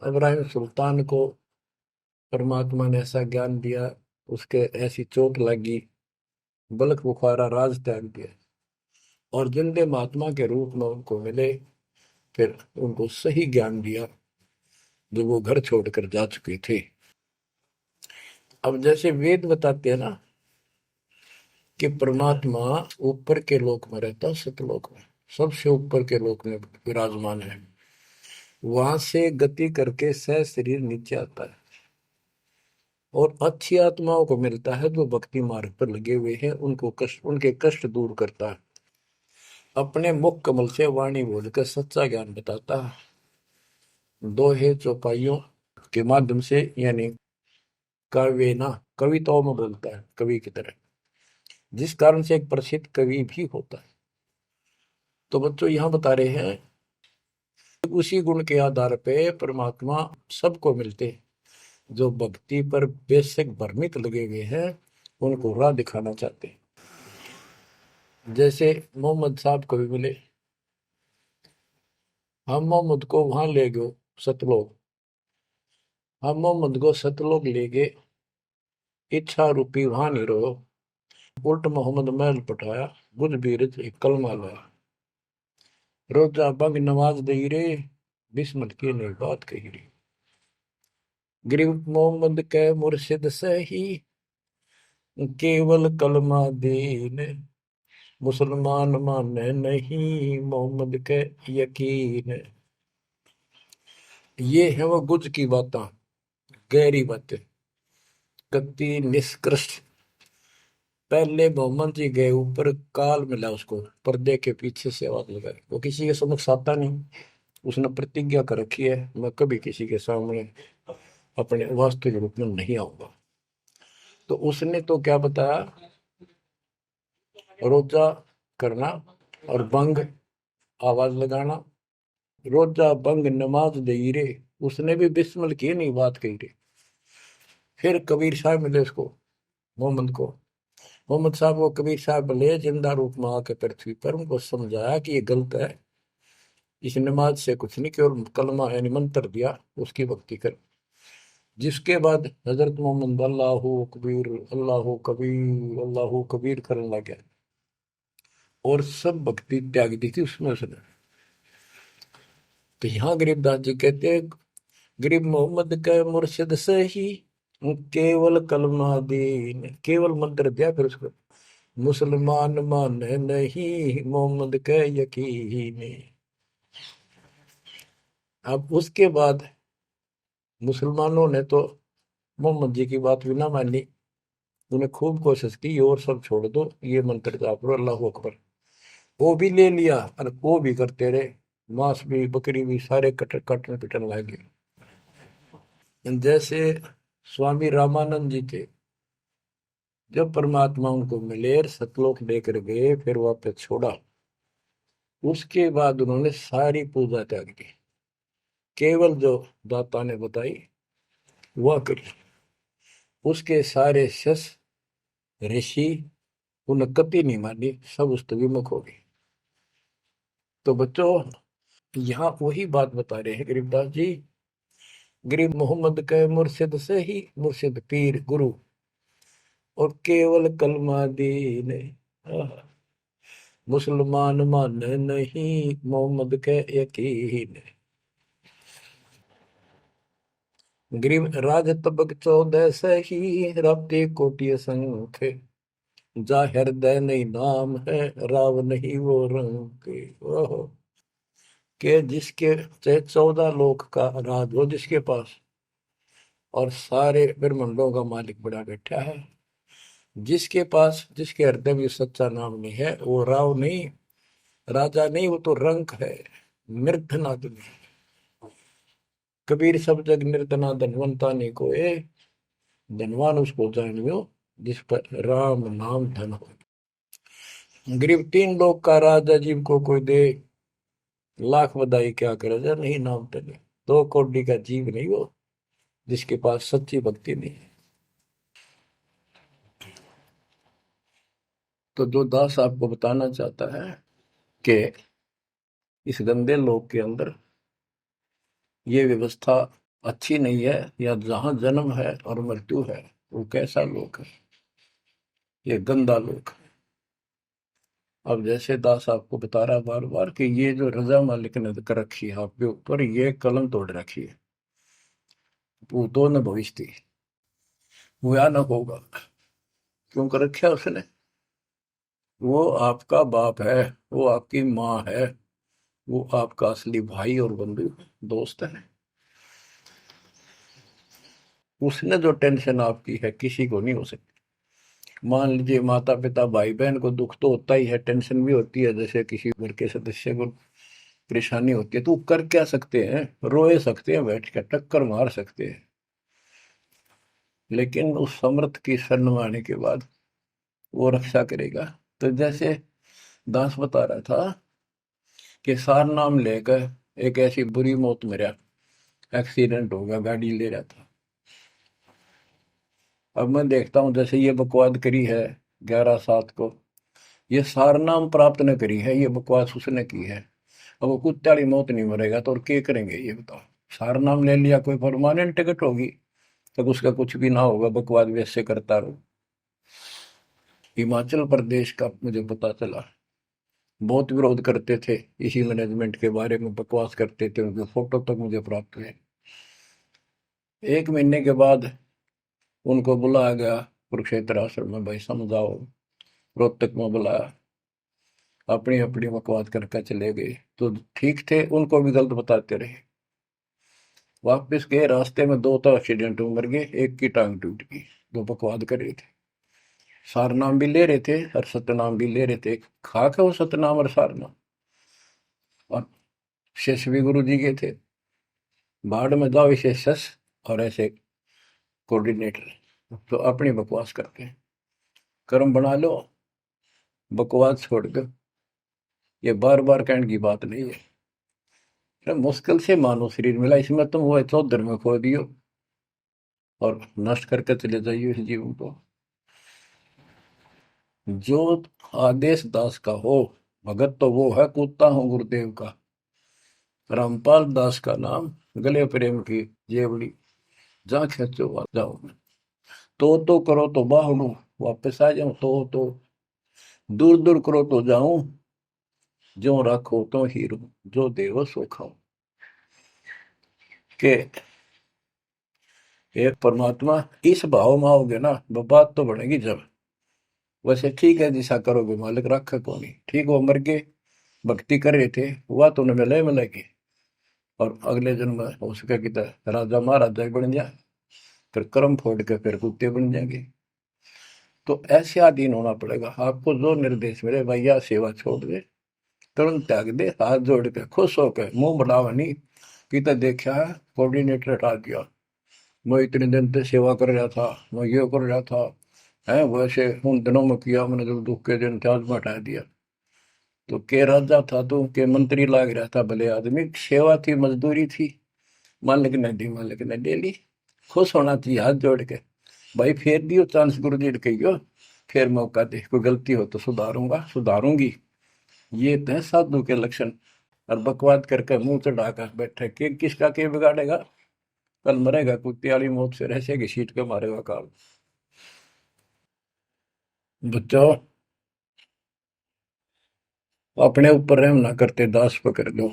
इब्राहिम सुल्तान को परमात्मा ने ऐसा ज्ञान दिया, उसके ऐसी चोट लगी, बलक बुखारा राज त्याग दिया, और जिंदे महात्मा के रूप में उनको मिले, फिर उनको सही ज्ञान दिया जो वो घर छोड़कर जा चुके थे। अब जैसे वेद बताते हैं ना कि परमात्मा ऊपर के लोक में रहता है, सतलोक में, सबसे ऊपर के लोक में विराजमान है। वहां से गति करके सह शरीर नीचे आता है, और अच्छी आत्माओं को मिलता है जो भक्ति मार्ग पर लगे हुए हैं, उनके कष्ट दूर करता है, अपने मुख कमल से वाणी बोलकर सच्चा ज्ञान बताता है, दोहे चौपाइयों के माध्यम से, यानी काव्य ना कविताओं में बोलता है कवि की तरह, जिस कारण से एक प्रसिद्ध कवि भी होता है। तो बच्चों, यहाँ बता रहे हैं उसी गुण के आधार पे परमात्मा सबको मिलते हैं। जो भक्ति पर बेशक भ्रमित लगे हुए हैं उनको राह दिखाना चाहते हैं। जैसे मोहम्मद साहब को भी मिले, हम मोहम्मद को वहां ले गए सतलोक, हम मोहम्मद को सतलोक ले गए, इच्छा रूपी वहां नहीं रहो, उल्ट मोहम्मद महल पठाया, बुझ बीरज एक कलमा लाया, रोजा बंग नमाज दे रे, बिस्मल की नहीं बात कही रे, गिरफ्त मोहम्मद के मुर्शिद सही, केवल कलमा दीन, मुसलमान माने नहीं मोहम्मद के यकीन। ये है वो गुज की बातें, गहरी बातें, कति निष्कृष्ट। पहले मोहम्मद जी गए ऊपर, काल मिला उसको, पर्दे के पीछे से आवाज लगाई, वो किसी के समक्ष आता नहीं, उसने प्रतिज्ञा कर रखी है मैं कभी किसी के सामने अपने वास्तविक रूप में नहीं आऊंगा। तो उसने तो क्या बताया, रोजा करना और बंग आवाज लगाना, रोजा बंग नमाज दे रे, उसने भी बिस्मिल की नहीं बात कही रे। फिर कबीर साहब मिले उसको, मोहम्मद को, मोहम्मद साहब को कबीर साहब मिले जिंदा रूप में आके पृथ्वी पर, उनको समझाया कि ये गलत है, इस नमाज से कुछ नहीं, केवल कलमा यानी मंत्र दिया, उसकी भक्ति कर। जिसके बाद हजरत मोहम्मद अल्लाह कबीर अल्लाह कबीर करने लग गया और सब भक्ति त्याग दी थी उसमें उसने। तो यहाँ गरीबदास जी कहते हैं, गरीब मोहम्मद का मुर्शिद से ही केवल कलमा दीन, केवल मंत्र दिया, फिर उसको मुसलमान माने नहीं मोहम्मद के यकीन। अब उसके बाद मुसलमानों ने तो मोहम्मद जी की बात भी ना मानी, उन्हें खूब कोशिश की और सब छोड़ दो, ये मंत्र जाप करो अल्लाह अकबर, वो भी ले लिया और वो भी करते रहे, मांस भी बकरी भी सारे कटन पिटन लगे। जैसे स्वामी रामानंद जी थे, जब परमात्मा उनको मिले सतलोक लेकर गए, फिर वापस छोड़ा, उसके बाद उन्होंने सारी पूजा त्याग दी, केवल जो दाता ने बताई वह करी। उसके सारे शिष्य ऋषि उन्हें कति नहीं मानी, सब उस विमुख हो गए। तो बच्चों, यहाँ वही बात बता रहे हैं गरीबदास जी, गरीब मोहम्मद के मुर्शिद से ही, मुर्शिद पीर गुरु, और केवल कलमा दीन, मुसलमान माने नहीं मोहम्मद के यकीन। गरीब राज तबक 14 से ही, राप्ती कोटि संख्य, जा हृदय नहीं नाम है, राव नहीं वो रंग के। ओहो, के जिसके चाहे 14 लोक का राज हो जिसके पास, और सारे ब्रह्मांडों का मालिक बड़ा बैठा है, जिसके पास, जिसके हृदय में सच्चा नाम नहीं है, वो राव नहीं, राजा नहीं, वो तो रंक है, निर्धन आदमी। कबीर सब जग निर्धना धनवंता नहीं कोई, धनवान उसको जानियो जिस पर राम नाम धन हो। गरीब 3 लोग का राजा जीव को कोई दे, लाख बधाई क्या करे जा नहीं नाम धने, 2 कौड़ी का जीव नहीं वो जिसके पास सच्ची भक्ति नहीं है। तो जो दास आपको बताना चाहता है कि इस गंदे लोक के अंदर ये व्यवस्था अच्छी नहीं है, या जहां जन्म है और मृत्यु है वो कैसा लोक है, ये गंदा लोक है। अब जैसे दास आपको बता रहा बार बार कि ये जो रजा मालिक ने कर रखी है आपके ऊपर, ये कलम तोड़ रखी है, भूतों ने भविष्य थी, भयानक होगा। क्यों कर रखा है उसने, वो आपका बाप है, वो आपकी माँ है, वो आपका असली भाई और बंधु दोस्त है। उसने जो टेंशन आपकी है किसी को नहीं हो सकती। मान लीजिए माता पिता भाई बहन को दुख तो होता ही है, टेंशन भी होती है, जैसे किसी घर के सदस्य को परेशानी होती है, तो कर क्या सकते हैं, रोए सकते हैं, बैठ कर टक्कर मार सकते हैं, लेकिन उस समर्थ की शरण आने के बाद वो रक्षा करेगा। तो जैसे दास बता रहा था कि सार नाम लेकर एक ऐसी बुरी मौत मरा, एक्सीडेंट हो गया, गाड़ी ले रहा था। अब मैं देखता हूँ जैसे ये बकवाद करी है 11/7 को, ये सारनाम प्राप्त न करी है, ये बकवास उसने की है। अब वो कुत्ते वाली मौत नहीं मरेगा तो और क्या करेंगे ये बताओ। सारनाम ले लिया, कोई परमानेंट टिकट होगी, तब उसका कुछ भी ना होगा, बकवाद वैसे करता रहो। हिमाचल प्रदेश का मुझे पता चला, बहुत विरोध करते थे इसी मैनेजमेंट के बारे में, बकवास करते थे, उनके फोटो तक मुझे प्राप्त हुए। 1 महीने के बाद उनको बुलाया गया कुरुक्षेत्र आश्रम में, भाई समझाओ। रोहतक में बुलाया, अपनी अपनी बकवास करके चले गए। तो ठीक थे, उनको भी गलत बताते रहे। वापस गए, रास्ते में 2 तो एक्सीडेंट में मर गए, एक की टांग टूट गई। जो बकवाद कर रहे थे, सार नाम भी ले रहे थे और सतनाम भी ले रहे थे, खाक है वो सतनाम और सारनाम। और शेष भी गुरु जी के थे, बाढ़ में जाओ इसे शस और ऐसे कोऑर्डिनेटर, तो अपनी बकवास करके कर्म बना लो, बकवास छोड़ दो। ये बार बार कहने की बात नहीं है। तो मुश्किल से मानो शरीर मिला, इसमें तुम वो चौधर में खो दियो और नष्ट करके चले जाइए इस जीवन को। जो आदेश दास का हो भगत, तो वो है कूदता हूँ गुरुदेव का। रामपाल दास का नाम, गले प्रेम की जेवड़ी, जा खेचो आ जाओ। तो करो तो बाहड़ू, वापस आ जाऊं तो दूर दूर करो तो जाऊं, जो रखो तो हीरो, जो देव सो खाओ। के एक परमात्मा इस भाव में आओगे ना, बात तो बढ़ेगी जब। वैसे ठीक है, दिशा करोगे मालिक रखा को नहीं, ठीक वो मर गए, भक्ति कर रहे थे, हुआ तो उन्हें मिले मिले के, और अगले जन्म में हो सके कि राजा महाराजा बन जाए, फिर कर्म फोड़ के फिर कुत्ते बन जाएंगे। तो ऐसे अधीन होना पड़ेगा आपको, जो निर्देश मिले भैया सेवा छोड़ दे, तुरंत त्याग दे, हाथ जोड़ के खुश होकर, मुंह बढ़ावा नहीं कि तो देखा है कोऑर्डिनेटर हटा दिया, मैं इतने दिन से सेवा कर रहा था, मैं ये कर रहा था, है वैसे उन दिनों में किया मैंने, जब दुख के दिन थे आज में हटा दिया। तो के राजा था तो के मंत्री लाग रहा था, भले आदमी, सेवा थी, मजदूरी थी, मालिक ने दी, मालिक ने ले ली। खुश होना चाहिए हाथ जोड़ के, भाई फेर दियो चांस, गुरु जी ने कहियो, फिर मौका दे, कोई गलती हो तो सुधारूंगा सुधारूंगी। ये तो है साधु के लक्षण। और बकवाद करके मुंह चढ़ाकर बैठे, के किसका के बिगाड़ेगा, कल मरेगा कुत्ते वाली मौत से, रहसे की सीट के मारेगा काल। बच्चों, अपने ऊपर रहम ना करते दास पकड़ लो।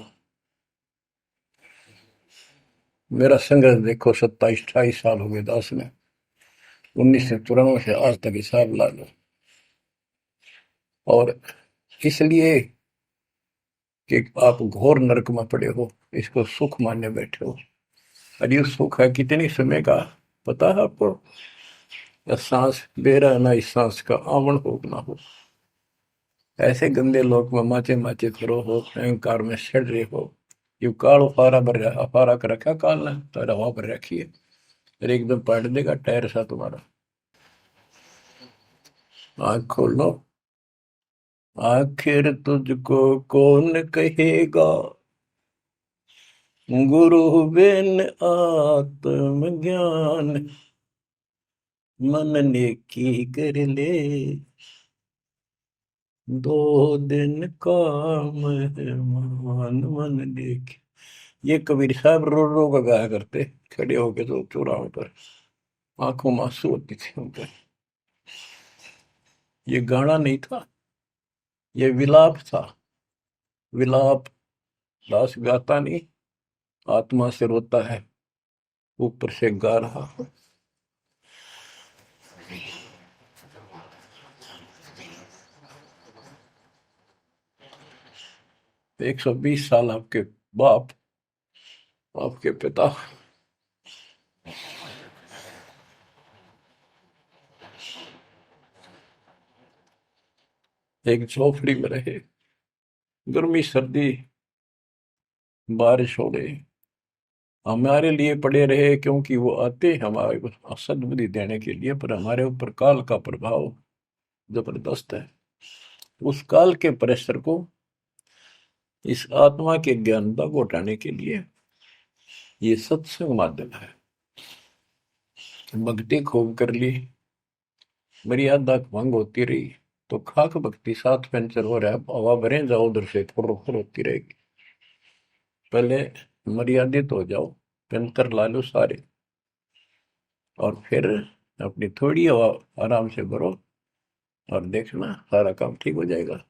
मेरा संघर्ष देखो, 27-28 साल हो गए दास में, 1994 से आज तक हिसाब ला लो। और इसलिए कि आप घोर नरक में पड़े हो, इसको सुख मानने बैठे हो। और ये सुख है कितनी समय का, पता है आपको? या सांस बेरा ना, इस सांस का आवण हो ना हो। ऐसे गंदे लोग में माचे माचे करो हो, अहंकार में सड़ रहे हो। यू काल फारा भर फारा कर रखा काल ने, तो हवा भर रखी है, और एकदम पलट देगा टायर सा तुम्हारा। आँख खोल लो, आखिर तुझको कौन कहेगा, गुरु बिन आत्मज्ञान, मन नेकी कर ले, 2 दिन काम है मान, मन नेकी। ये कबीर साहब रो रो कर गाया करते, खड़े होके तो चौराहों पर, आंखों में आंसू होते थे उनके। ये गाना नहीं था, ये विलाप था। विलाप दास गाता नहीं, आत्मा से रोता है, ऊपर से गा रहा है। 120 साल आपके बाप, आपके पिता, एक झोपड़ी में रहे, गर्मी सर्दी बारिश हो गई, हमारे लिए पड़े रहे, क्योंकि वो आते हमारे को सद्बुद्धि देने के लिए, पर हमारे ऊपर काल का प्रभाव जबरदस्त है। उस काल के प्रेशर को इस आत्मा के ज्ञानता को हटाने के लिए ये सत्संग माध्यम है। भक्ति खूब कर ली, मर्यादा भंग होती रही तो खाक भक्ति साथ पंचर हो रहा है, हवा भरे जाओ उधर से फुर फुर होती रहेगी। पहले मर्यादित हो जाओ, पंचर ला लो सारे, और फिर अपनी थोड़ी हवा आराम से भरो और देखना सारा काम ठीक हो जाएगा।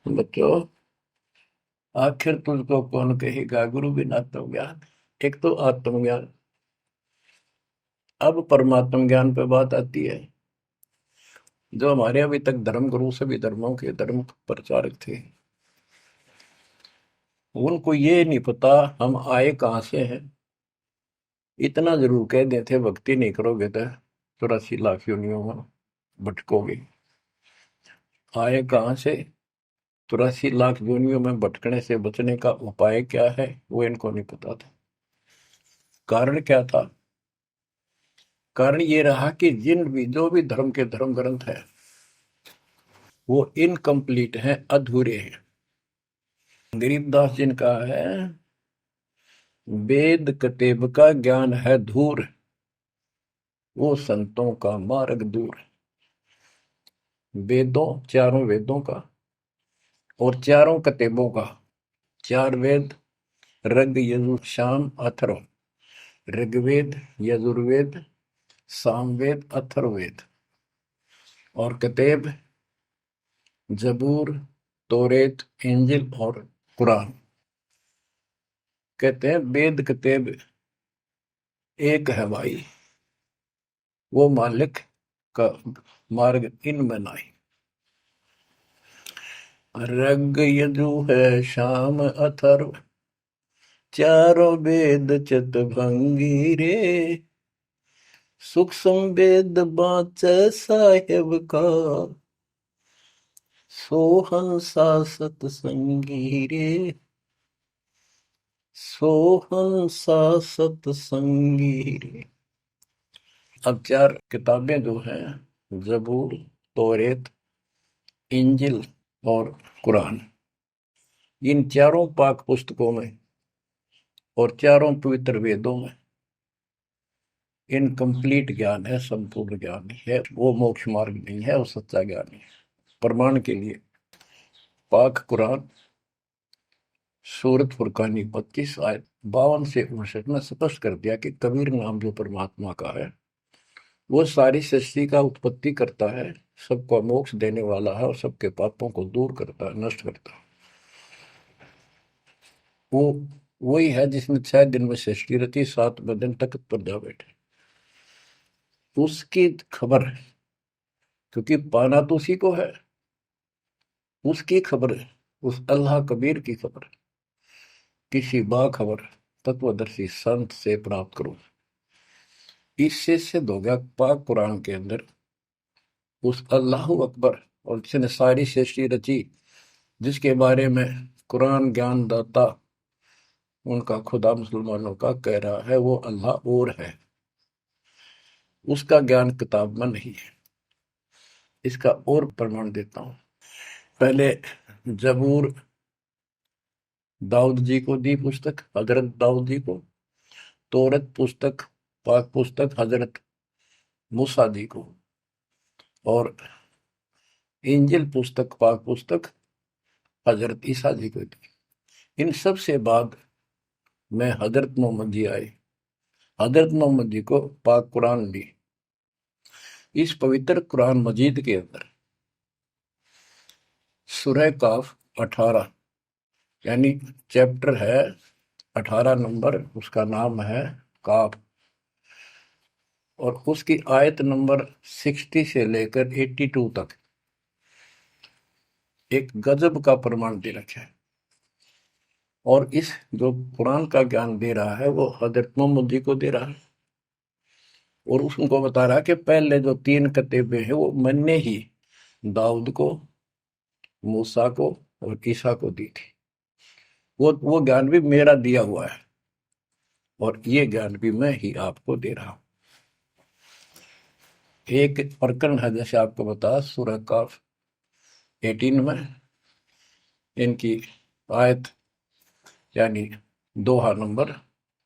बच्चों, आखिर तुझको कौन कहेगा गुरु बिन आत्मज्ञान। एक तो आत्मज्ञान, अब परमात्म ज्ञान पे बात आती है। जो हमारे अभी तक धर्म गुरु सभी धर्मों के धर्म प्रचारक थे, उनको ये नहीं पता हम आए कहाँ से हैं। इतना जरूर कह देते भक्ति नहीं करोगे तो 84 लाख योनियों में भटकोगे। आए कहाँ से, 84 लाख योनियों में भटकने से बचने का उपाय क्या है, वो इनको नहीं पता था। कारण क्या था? कारण ये रहा कि जो भी धर्म के धर्म ग्रंथ है वो इनकम्प्लीट हैं, अधूरे हैं। गरीबदास जिनका है, वेद कतेब का ज्ञान है धूर, वो संतों का मार्ग दूर। वेदों, चारों वेदों का और चारों कतेबों का, 4 वेद ऋग यजुर शाम अथर्व, ऋग्वेद यजुर्वेद सामवेद अथर्ववेद, और कतेब जबूर तोरेत इंजिल और कुरान। कहते हैं वेद कतेब एक है भाई, वो मालिक का मार्ग इनमें नहीं। ऋग यजु है शाम अथर्व, चारों वेद चित भंगी रे, सूक्ष्म वेद बाँचै साहेब का, सोहंसा सतसंगी रे, सोहंसा सतसंगी रे। अब 4 किताबें जो हैं, जबूर तौरेत इंजिल और कुरान, इन चारों पाक पुस्तकों में और चारों पवित्र वेदों में इनकम्प्लीट ज्ञान है, संपूर्ण ज्ञान नहीं है, वो मोक्ष मार्ग नहीं है, वो सच्चा ज्ञान नहीं है। प्रमाण के लिए पाक कुरान सूरत फुरकानी 25 आयत 52 से 59 में स्पष्ट कर दिया कि कबीर नाम जो परमात्मा का है वो सारी सृष्टि का उत्पत्ति करता है, सबको मोक्ष देने वाला है और सबके पापों को दूर करता है, नष्ट करता है। वो वही है जिसने 6 दिन में सृष्टि रची, 7वें दिन तख्त पर जा बैठे। उसकी खबर है, क्योंकि पाना तो उसी को है, उसकी खबर है, उस अल्लाह कबीर की खबर है। किसी बाखबर तत्वदर्शी संत से प्राप्त करो। इससे सिद्ध हो गया पाक कुरान के अंदर उस अल्लाह अकबर और जिसने सारी सृष्टि रची, जिसके बारे में कुरान ज्ञान दाता उनका खुदा मुसलमानों का कह रहा है वो अल्लाह और है, उसका ज्ञान किताब में नहीं है। इसका और प्रमाण देता हूं। पहले जबूर दाऊद जी को दी पुस्तक, हजरत दाऊद जी को। तौरत पुस्तक, पाक पुस्तक हजरत मूसा जी को। और इंजिल पुस्तक, पाक पुस्तक हजरत ईसा जी को दी। इन सब से बाद में हजरत मोहम्मद जी आए, हजरत मोहम्मद जी को पाक कुरान दी। इस पवित्र कुरान मजीद के अंदर सूरह काफ 18 यानी चैप्टर है 18 नंबर, उसका नाम है काफ, और उसकी आयत नंबर 60 से लेकर 82 तक एक गजब का प्रमाण दे रखा है। और इस जो कुरान का ज्ञान दे रहा है वो हजरत मोहम्मद जी को दे रहा है, और उसको बता रहा है कि पहले जो 3 कतीबे हैं वो मैंने ही दाऊद को, मूसा को और ईसा को दी थी। वो ज्ञान भी मेरा दिया हुआ है, और ये ज्ञान भी मैं ही आपको दे रहा हूं। एक प्रकरण है, जैसे आपको बता सूरह काफ 18 में इनकी आयत यानी दोहा नंबर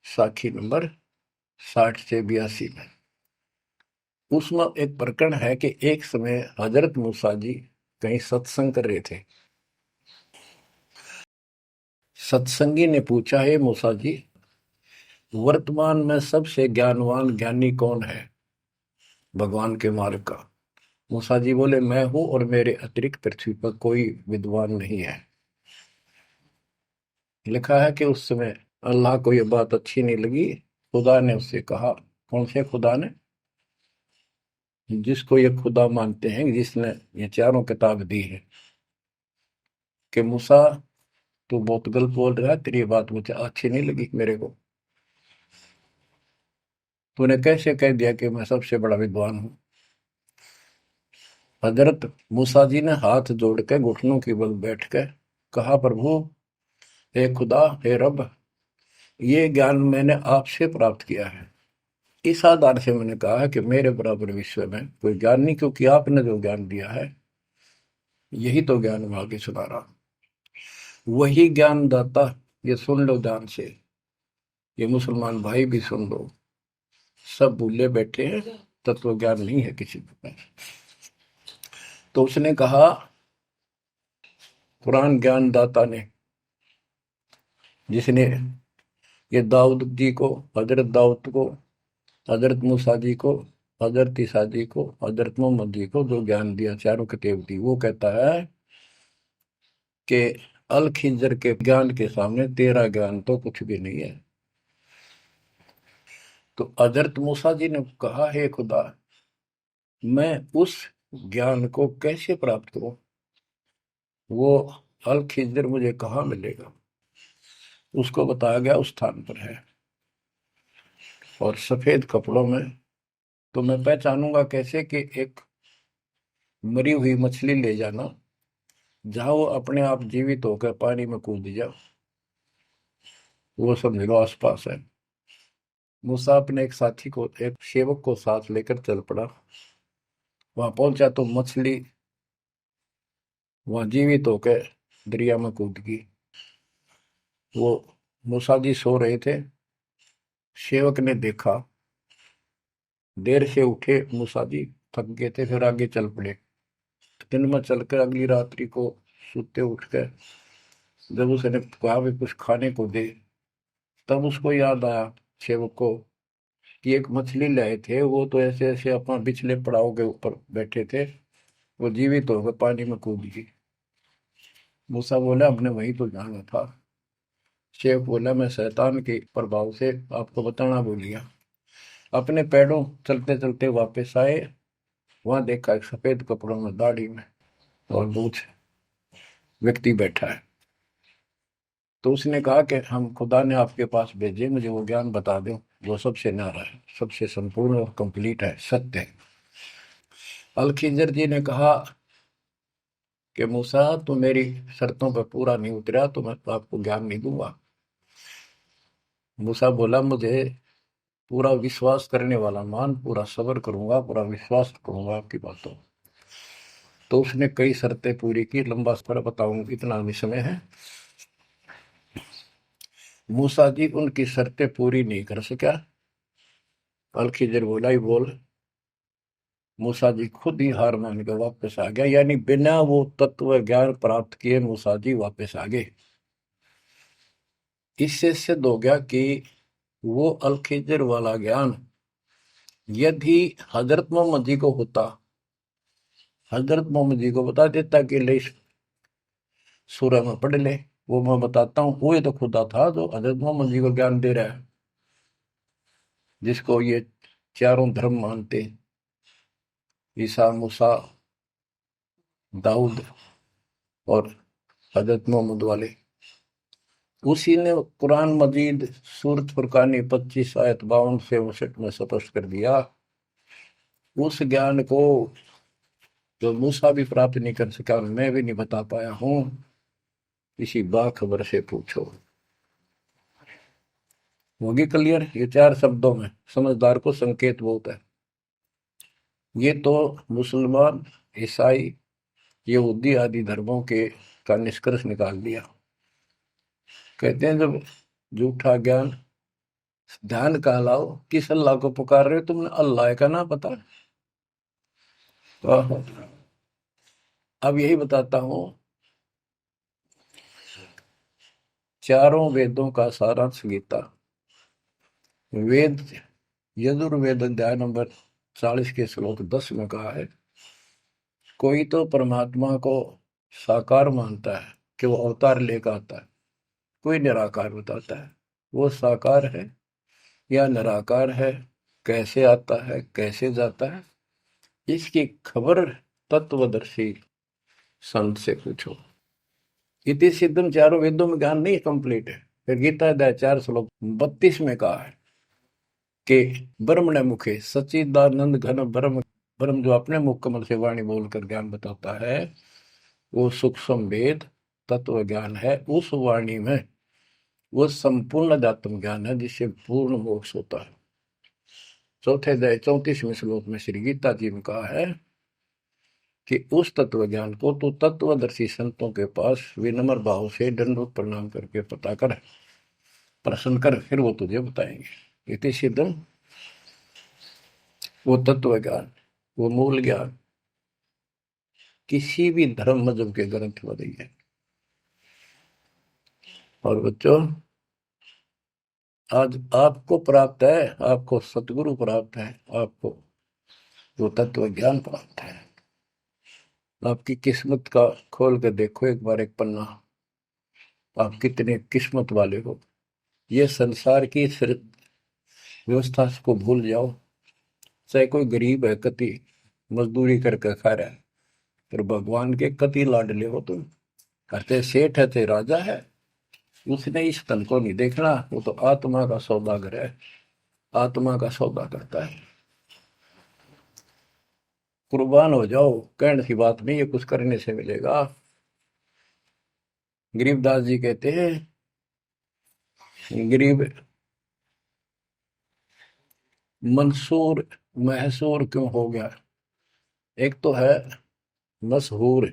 साखी नंबर 60 से 82 में। उसमें एक प्रकरण है कि एक समय हजरत मूसा जी कहीं सत्संग कर रहे थे। सत्संगी ने पूछा, है मूसा जी, वर्तमान में सबसे ज्ञानवान ज्ञानी कौन है भगवान के मार्ग का? मूसा जी बोले, मैं हूं और मेरे अतिरिक्त पृथ्वी पर कोई विद्वान नहीं है। लिखा है कि उस समय अल्लाह को यह बात अच्छी नहीं लगी। खुदा ने उससे कहा, कौन से खुदा ने? जिसको ये खुदा मानते हैं, जिसने ये चारों किताब दी है, कि मूसा तू बहुत गलत बोल रहा है, तेरी बात मुझे अच्छी नहीं लगी। मेरे को तूने कैसे कह दिया कि मैं सबसे बड़ा विद्वान हूं? हजरत मूसा जी ने हाथ जोड़ के घुटनों की बल बैठ के कहा, प्रभु, हे खुदा, हे रब, ये ज्ञान मैंने आपसे प्राप्त किया है। इस आधार से मैंने कहा कि मेरे बराबर विश्व में कोई ज्ञान नहीं, क्योंकि आपने जो ज्ञान दिया है यही तो ज्ञान मैं आगे सुना रहा। वही ज्ञान दाता, ये सुन लो ध्यान से, ये मुसलमान भाई भी सुन लो, सब भूले बैठे हैं, तत्व ज्ञान नहीं है किसी के पास। तो उसने कहा, कुरान ज्ञान दाता ने, जिसने ये दाऊद जी को, हजरत दाऊद को, हजरत मूसा जी को, हजरत ईसा जी को, हजरत मोहम्मद जी को जो ज्ञान दिया, चारों किताब दी, वो कहता है कि अल खिंजर के ज्ञान के सामने तेरा ज्ञान तो कुछ भी नहीं है। तो हजरत मूसा जी ने कहा, हे खुदा, मैं उस ज्ञान को कैसे प्राप्त करूं? वो अल खिंजर मुझे कहाँ मिलेगा? उसको बताया गया उस स्थान पर है, और सफेद कपड़ों में। तो मैं पहचानूंगा कैसे कि एक मरी हुई मछली ले जाना, जहां वो अपने आप जीवित होकर पानी में कूद जाओ, वो समझ लो आसपास है। मूसा अपने एक साथी को, एक सेवक को साथ लेकर चल पड़ा। वहां पहुंचा तो मछली वहां जीवित होकर दरिया में कूद गई। वो मूसा जी सो रहे थे। सेवक ने देखा, देर से उठे मूसा जी, थक गए थे, फिर आगे चल पड़े। दिन में चलकर अगली रात्रि को सोते उठकर जब उसने कहा भी कुछ खाने को दे, तब उसको याद आया सेवक को कि एक मछली लाए थे, वो तो ऐसे ऐसे अपना पिछले पड़ाव के ऊपर बैठे थे, वो जीवित होकर पानी में कूद गई। मूसा बोला, हमने वही तो जाना था। शेख बोला, मैं शैतान के प्रभाव से आपको बताना भूल गया। अपने पैरों चलते चलते वापस आए। वहां देखा एक सफेद कपड़ों में, दाढ़ी में और मूछ व्यक्ति बैठा है। तो उसने कहा कि हम खुदा ने आपके पास भेजे, मुझे वो ज्ञान बता दो जो सबसे न्यारा है, सबसे संपूर्ण और कंप्लीट है, सत्य है। अल खिजर जी ने कहा कि मूसा, तो मेरी शर्तों पर पूरा नहीं उतरा तो मैं तो आपको ज्ञान नहीं दूंगा। मूसा बोला, मुझे पूरा विश्वास करने वाला मान, पूरा सब्र करूंगा, पूरा विश्वास करूंगा आपकी बातों। तो उसने कई शर्तें पूरी की, लंबा सफर बताऊंगा, इतना भी समय है। मूसा जी उनकी शर्तें पूरी नहीं कर सका। अल खिजर बोला, ही बोल। मूसा जी खुद ही हार मान के वापस आ गया, यानी बिना वो तत्व ज्ञान प्राप्त किए मूसा जी वापस आ गए। इससे सिद्ध हो गया कि वो अल खिजर वाला ज्ञान यदि हजरत मोहम्मद जी को होता, हजरत मोहम्मद जी को बता देता कि ले सूरह में पढ़ ले, वो मैं बताता हूँ, वो ये तो खुदा था जो हजरत मोहम्मद जी को ज्ञान दे रहा है, जिसको ये चारों धर्म मानते, ईसा, मूसा, दाऊद और हजरत मोहम्मद वाले। उसी ने कुरान मजीद सूरत फुरकानी 25 आयत 52 से 59 में स्पष्ट कर दिया। उस ज्ञान को जो मूसा भी प्राप्त नहीं कर सका, मैं भी नहीं बता पाया हूं, किसी बाखबर से पूछो। होगी क्लियर? ये 4 शब्दों में समझदार को संकेत बहुत है। ये तो मुसलमान, ईसाई, यहूदी आदि धर्मों के का निष्कर्ष निकाल दिया। कहते हैं जब झूठा ज्ञान ध्यान का लाओ, किस अल्लाह को पुकार रहे हो तुमने? अल्लाह का ना पता। अब यही बताता हूं, चारों वेदों का सारांश गीता। वेद यजुर्वेद अध्याय नंबर 40 के श्लोक 10 में कहा है, कोई तो परमात्मा को साकार मानता है कि वो अवतार लेकर आता है, कोई निराकार बताता है। वो साकार है या निराकार है, कैसे आता है कैसे जाता है, इसकी खबर तत्वदर्शी संत से पूछो। इति सिद्धम, चारों वेदों में ज्ञान नहीं कंप्लीट है। फिर गीता अध्याय 4 श्लोक 32 में कहा है कि ब्रह्मण मुखे सच्चिदानंद घन ब्रह्म, ब्रह्म जो अपने मुख कमल से वाणी बोलकर ज्ञान बताता है, वो सूक्ष्म वेद तत्व ज्ञान है। उस वाणी में वो संपूर्ण अध्यात्म ज्ञान है जिससे पूर्ण मोक्ष होता है। चौथे अध्याय 34वें श्लोक में श्री गीता जी ने कहा है कि उस तत्व ज्ञान को तो तत्वदर्शी संतों के पास विनम्र भाव से दंडवत प्रणाम करके पता कर, प्रश्न कर, फिर वो तुझे बताएंगे। इति सिद्धम, वो तत्व ज्ञान, वो मूल ज्ञान किसी भी धर्म मजहब के ग्रंथ में नहीं है। और बच्चों, आज आपको प्राप्त है, आपको सतगुरु प्राप्त है, आपको वो तत्व ज्ञान प्राप्त है। आपकी किस्मत का खोल के देखो एक बार एक पन्ना, आप कितने किस्मत वाले हो। ये संसार की व्यवस्था को भूल जाओ। चाहे कोई गरीब है, कति मजदूरी करके खा रहा है, फिर भगवान के कति लाडले हो तुम। कहते सेठ है ते राजा है, उसने इस तन को नहीं देखना, वो तो आत्मा का सौदागर है, आत्मा का सौदा करता है। कुर्बान हो जाओ, कहने की बात नहीं, ये कुछ करने से मिलेगा। गरीबदास जी कहते हैं, गरीब मंसूर महसूर क्यों हो गया? एक तो है मशहूर,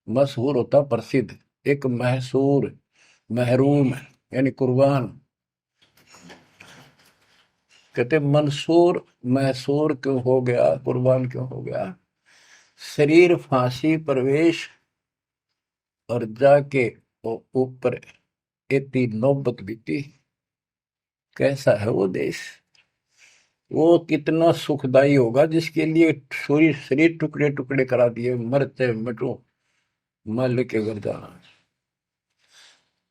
मशहूर होता प्रसिद्ध, एक महसूर महरूम यानी कुर्बान। कहते मंसूर महसूर क्यों हो गया, कुर्बान क्यों हो गया? शरीर फांसी प्रवेश और जाके ऊपर इतनी नौबत बीती। कैसा है वो देश, वो कितना सुखदाई होगा जिसके लिए शरीर शरीर टुकड़े टुकड़े करा दिए, मरते मटो मल के घर जाना।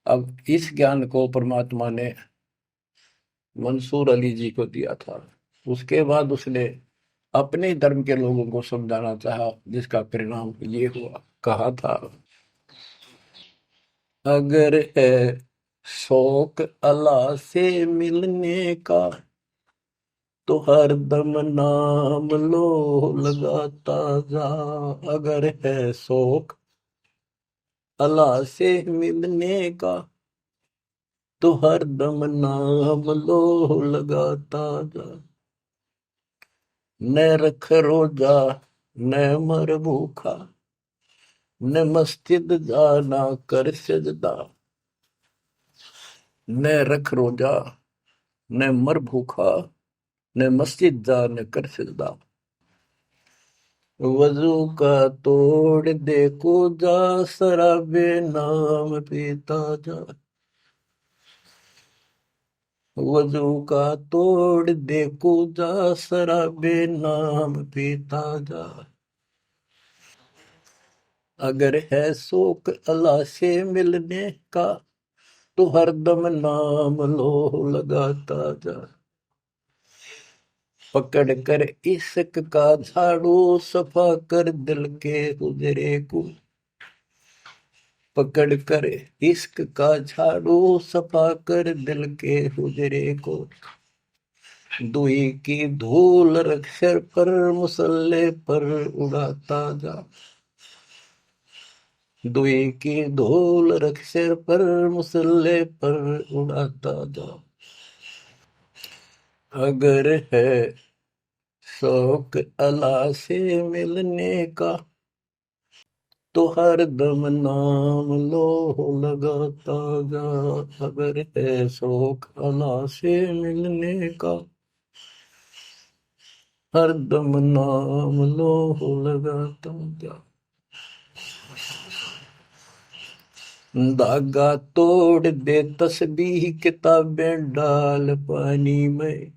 अब इस ज्ञान को परमात्मा ने मंसूर अली जी को दिया था। उसके बाद उसने अपने धर्म के लोगों को समझाना चाहा, जिसका परिणाम ये हुआ। कहा था, अगर है शौक अल्लाह से मिलने का तो हर दम नाम लो लगाता जा। अगर है शौक अल्लाह से मिलने का तो हर दम नाम लो लगाता जा। न रख रोजा न मर भूखा, न मस्जिद जाना कर सजदा। न रख रोजा न मर भूखा, न मस्जिद जा न कर सजदा। वजू का तोड़ देखो जा, शराबे नाम पीता जा। वजू का तोड़ देखो जा, शराबे नाम पीता जा। अगर है शौक अल्लाह से मिलने का तो हरदम नाम लो लगाता जा। पकड़ कर इश्क का झाड़ू सफा कर दिल के हुजरे को। पकड़ कर इश्क का झाड़ू सफा कर दिल के हुजरे को। दुई की धूल रख सिर पर मुसल्ले पर उड़ाता जा। दुई की धूल रख सिर पर मुसल्ले पर उड़ाता जा। अगर है शौक अल्लाह से मिलने का तो हर दम नाम लो लगाता जा, अगर है शौक अल्लाह से मिलने का, हर दम नाम लो लगाता जा। धागा तोड़ दे तस्बीह किताबें डाल पानी में,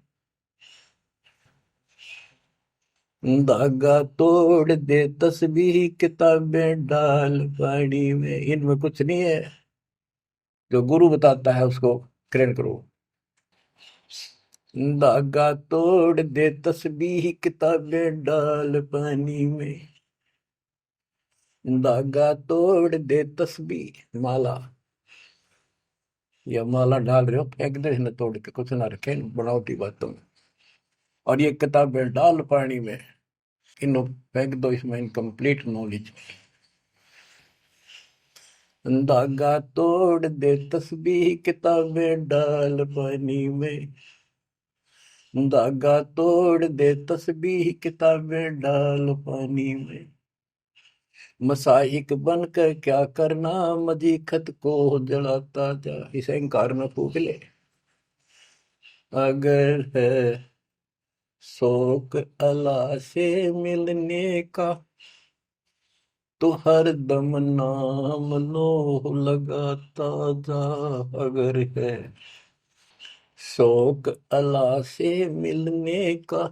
धागा तोड़ दे तस्बीह किताबें डाल पानी में। इनमें कुछ नहीं है, जो गुरु बताता है उसको ग्रहण करो। धागा तोड़ दे तस्बीह किताबें डाल पानी में, धागा तोड़ दे तस्बीह माला, या माला डाल रहे हो फेंक दे, न तोड़ के कुछ ना रखे बनावटी बातों में। और ये किताबें डाल पानी में, इनको फेंक दो, इसमें इनकम्प्लीट नॉलेज। धागा तोड़ दे तस्बीह किताबें डाल पानी में, धागा तोड़ दे तस्बीह किताबें डाल पानी में। मसाइक बनकर क्या करना, मजीखत को जलाता जा। इसे इंकार न फूक ले। अगर है शौक अल्लाह से मिलने का, तो हर दम नाम लो लगाता जा। अगर है शौक अल्लाह से मिलने का,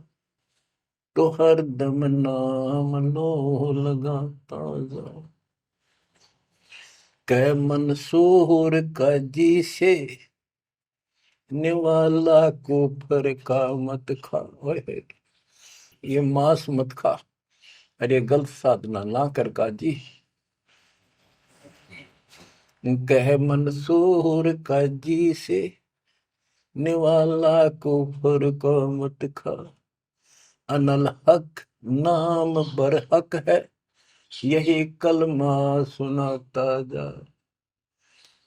तो हर दम नाम लो लगाता जा। कै मंसूर का जी से निवाला कुफर का मत खा। ओए, ये मांस मत खा, अरे गलत साधना ना कर काजी। कह मंसूर का जी से निवाला कुफर का मत खा। अनल हक नाम बरहक है, यही कलमा सुनाता जा।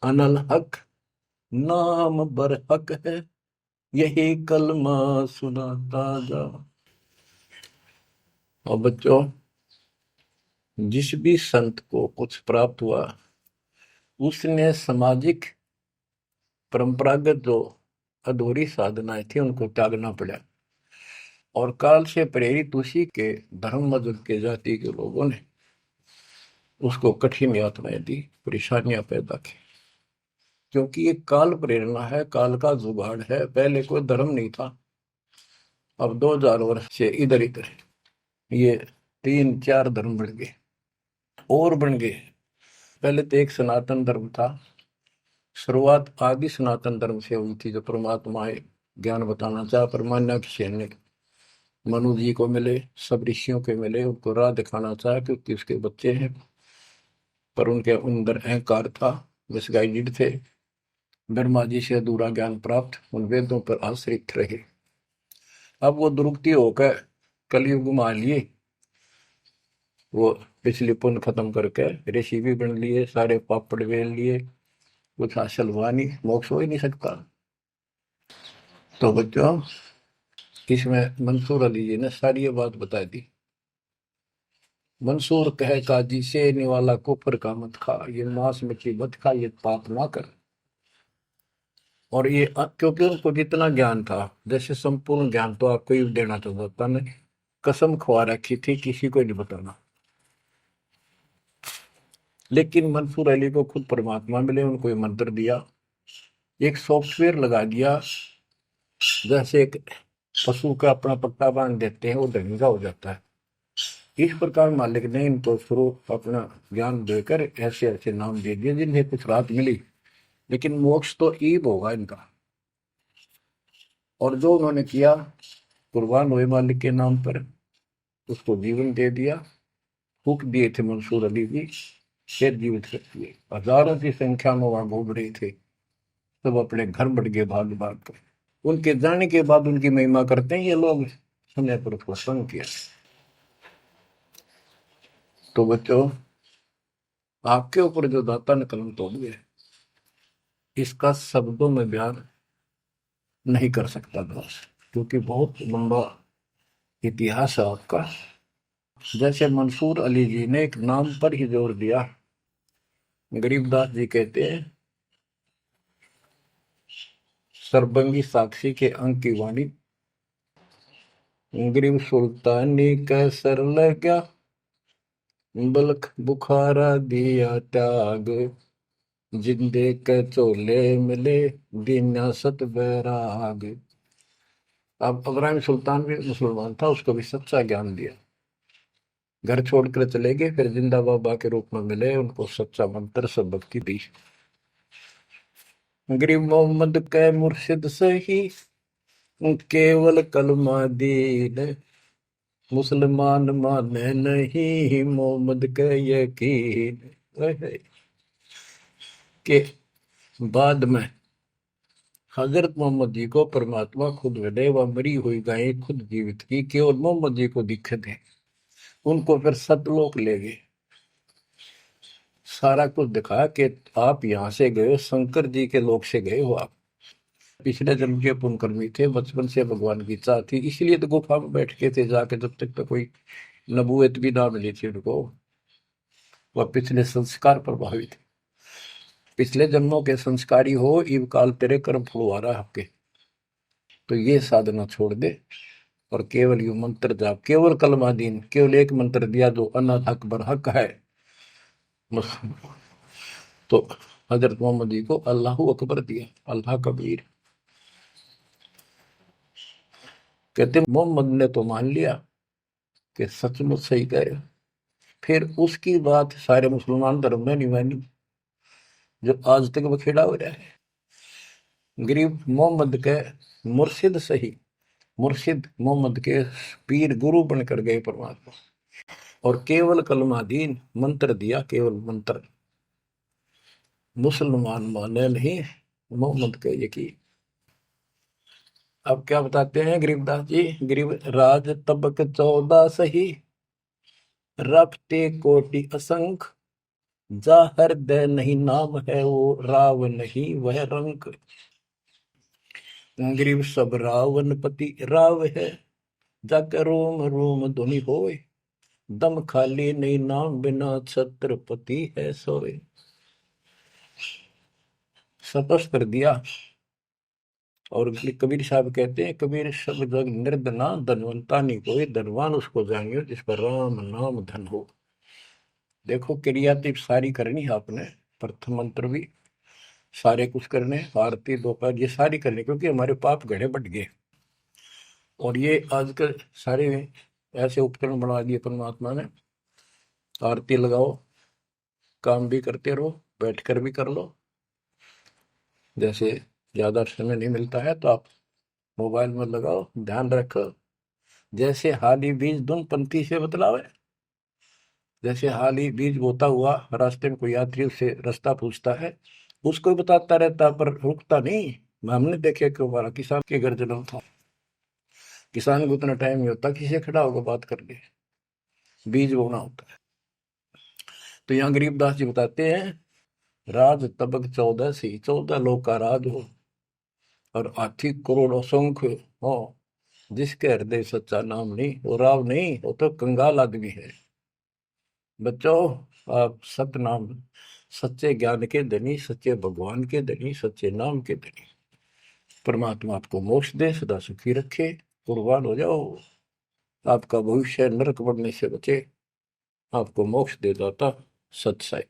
अनल हक नाम बरहक है, यही कलमा सुनाता जा। और बच्चों, जिस भी संत को कुछ प्राप्त हुआ, उसने सामाजिक परंपरागत जो अधूरी साधनाएं थी उनको त्यागना पड़ा, और काल से प्रेरित उसी के धर्म मजहब के जाति के लोगों ने उसको कठिन यातनाएं दी, परेशानियां पैदा की। क्योंकि ये काल प्रेरणा है, काल का जुगाड़ है। पहले कोई धर्म नहीं था, अब 2000 वर्ष से इधर इधर ये 3-4 धर्म बढ़ गए और बन गए। पहले तो एक सनातन धर्म था, शुरुआत आदि सनातन धर्म से हुई थी, जो परमात्मा ज्ञान बताना चाहा। परमान्या किसी ने मनु जी को मिले, सब ऋषियों के मिले, उनको राह दिखाना चाहा क्योंकि उसके बच्चे हैं, पर उनके अंदर अहंकार था, मिसगाइडेड थे। ब्रह्मा जी से अधूरा ज्ञान प्राप्त, उन वेदों पर आश्रित रहे। अब वो दुरुक्ति होकर कलयुग में आ लिए, वो पिछली पुण्य खत्म करके ऋषि भी बन लिए, सारे पापड़ बेल लिए, कुछ हासिल हुआ नहीं, मोक्ष हो ही नहीं सकता। तो बच्चों, इसमें मंसूर अली जी ने सारी ये बात बता दी। मंसूर कहे काजी से निवाला कुफर का मत खा, ये मांस मछली मत खा, ये पाप ना कर। और ये क्योंकि उनको जितना ज्ञान था, जैसे संपूर्ण ज्ञान तो आपको ही देना चाहता था ना, कसम खवा रखी थी किसी को नहीं बताना। लेकिन मंसूर अली को खुद परमात्मा मिले, उनको ये मंत्र दिया, एक सॉफ्टवेयर लगा दिया, जैसे एक पशु का अपना पट्टा बांध देते हैं, वो ढंगा हो जाता है। इस प्रकार मालिक ने इनको शुरू अपना ज्ञान देकर ऐसे ऐसे नाम दे दिए जिन्हें कुछ राहत मिली, लेकिन मोक्ष तो ईब होगा इनका। और जो उन्होंने किया, कुर्बान हुए मालिक के नाम पर, उसको जीवन दे दिया। फूक दिए थे मंसूर अली जी, फिर जीवित कर दिए। हजारों की संख्या में वहां घूम रहे थे, सब अपने घर बढ़ गए भाग भाग कर। उनके जाने के बाद उनकी महिमा करते हैं ये लोग, समय पर उसको संग किया। तो बच्चों, आपके ऊपर जो दाता ने कलम तोड़ दिया, इसका शब्दों में बयान नहीं कर सकता दोस्त, क्योंकि बहुत लंबा इतिहास है आपका। जैसे मंसूर अली जी ने एक नाम पर ही जोर दिया। गरीबदास जी कहते हैं, सरबंगी साक्षी के अंक की वाणी, गरीब सुल्तानी कैसर लग्या, बलख बुखारा दिया त्याग, जिंदे के चोले मिले, दीना सत बैराग। अब इब्राहिम सुल्तान भी मुसलमान था, उसको भी सच्चा ज्ञान दिया। घर छोड़कर चले गए, फिर जिंदा बाबा के रूप में मिले, उनको सच्चा मंत्र सबक की दी। गरीब मोहम्मद के मुर्शिद सही, केवल कलमा दीन, मुसलमान माने नहीं, मोहम्मद के यकीन। के बाद में हजरत मोहम्मद जी को परमात्मा खुद मिले, वह मरी हुई गायें खुद जीवित की, केवल मोहम्मद जी को दिखे थे। उनको फिर सतलोक ले गए, सारा कुछ दिखाया कि आप यहाँ से गए हो, शंकर जी के लोक से गए हो आप। पिछले जन्म के पुण्यकर्मी थे, बचपन से भगवान की इच्छा थी, इसलिए तो गुफा में बैठ के थे जाके, जब तक तो कोई नबूवत भी ना मिली थी उनको। वह पिछले संस्कार प्रभावित थे, पिछले जन्मों के संस्कारी हो, इव काल तेरे कर्म फुलवा रहा आपके। तो ये साधना छोड़ दे और केवल यू मंत्र जाप, केवल कलमा दीन, केवल एक मंत्र दिया जो अनाथ हक बर हक है। तो हजरत मोहम्मद जी को अल्लाह अकबर दिया, अल्लाह कबीर। कहते मोहम्मद ने तो मान लिया कि सचमुच सही कहे, फिर उसकी बात सारे मुसलमान धर्म में नहीं मानी, जो आज तक बखेड़ा हो रहा है। गरीब मोहम्मद के मुर्शिद सही, मुर्शिद मोहम्मद के पीर गुरु बनकर गए परमात्मा, और केवल कलमा दीन, मंत्र दिया, केवल मंत्र। मुसलमान माने नहीं, मोहम्मद के यकीन। अब क्या बताते हैं गरीबदास जी, गरीब राज तबक 14 सही, रफ्ते कोटि असंख, जा हृदय नहीं नाम है वो, राव नहीं वह रंक। गरीब सब रावण पति राव है, जाकर रोम रोम धुनि होए, दम खाली नहीं नाम बिना छत्रपति है सोए। स्पष्ट कर दिया। और कबीर साहब कहते हैं, कबीर सब जग निर्धना, धनवंता नहीं कोई, धनवान उसको जानियो जिस पर राम नाम धन हो। देखो क्रिया तो सारी करनी है आपने, प्रथम मंत्र भी सारे कुछ करने, आरती दोपहर ये सारी करनी, क्योंकि हमारे पाप घड़े बढ़ गए। और ये आजकल सारे ऐसे उपकरण बना दिए परमात्मा ने, आरती लगाओ, काम भी करते रहो, बैठकर भी कर लो। जैसे ज्यादा समय नहीं मिलता है तो आप मोबाइल में लगाओ, ध्यान रखो। जैसे हाली बीज धुन पंथी से बतलावे, जैसे हाली बीज बोता हुआ रास्ते में कोई यात्री उससे रास्ता पूछता है, उसको ही बताता रहता पर रुकता नहीं। हमने देखे कि हमारा किसान के घर जन्म था, किसान को उतना टाइम नहीं होता किसी खड़ा होकर बात कर ले, बीज बोना होता है। तो यहाँ गरीबदास जी बताते हैं, राज तबक 14 सी, 14 लोग का राज हो, और हाथी करोड़ असंख्य हो, जिसके हृदय सच्चा नाम नहीं, वो राव नहीं, वो तो कंगाल आदमी है। बच्चों, आप सत्य नाम, सच्चे ज्ञान के धनी, सच्चे भगवान के धनी, सच्चे नाम के धनी। परमात्मा आपको मोक्ष दे, सदा सुखी रखे, कुर्बान हो जाओ, आपका भविष्य नरक बढ़ने से बचे, आपको मोक्ष दे दाता सत्य साई।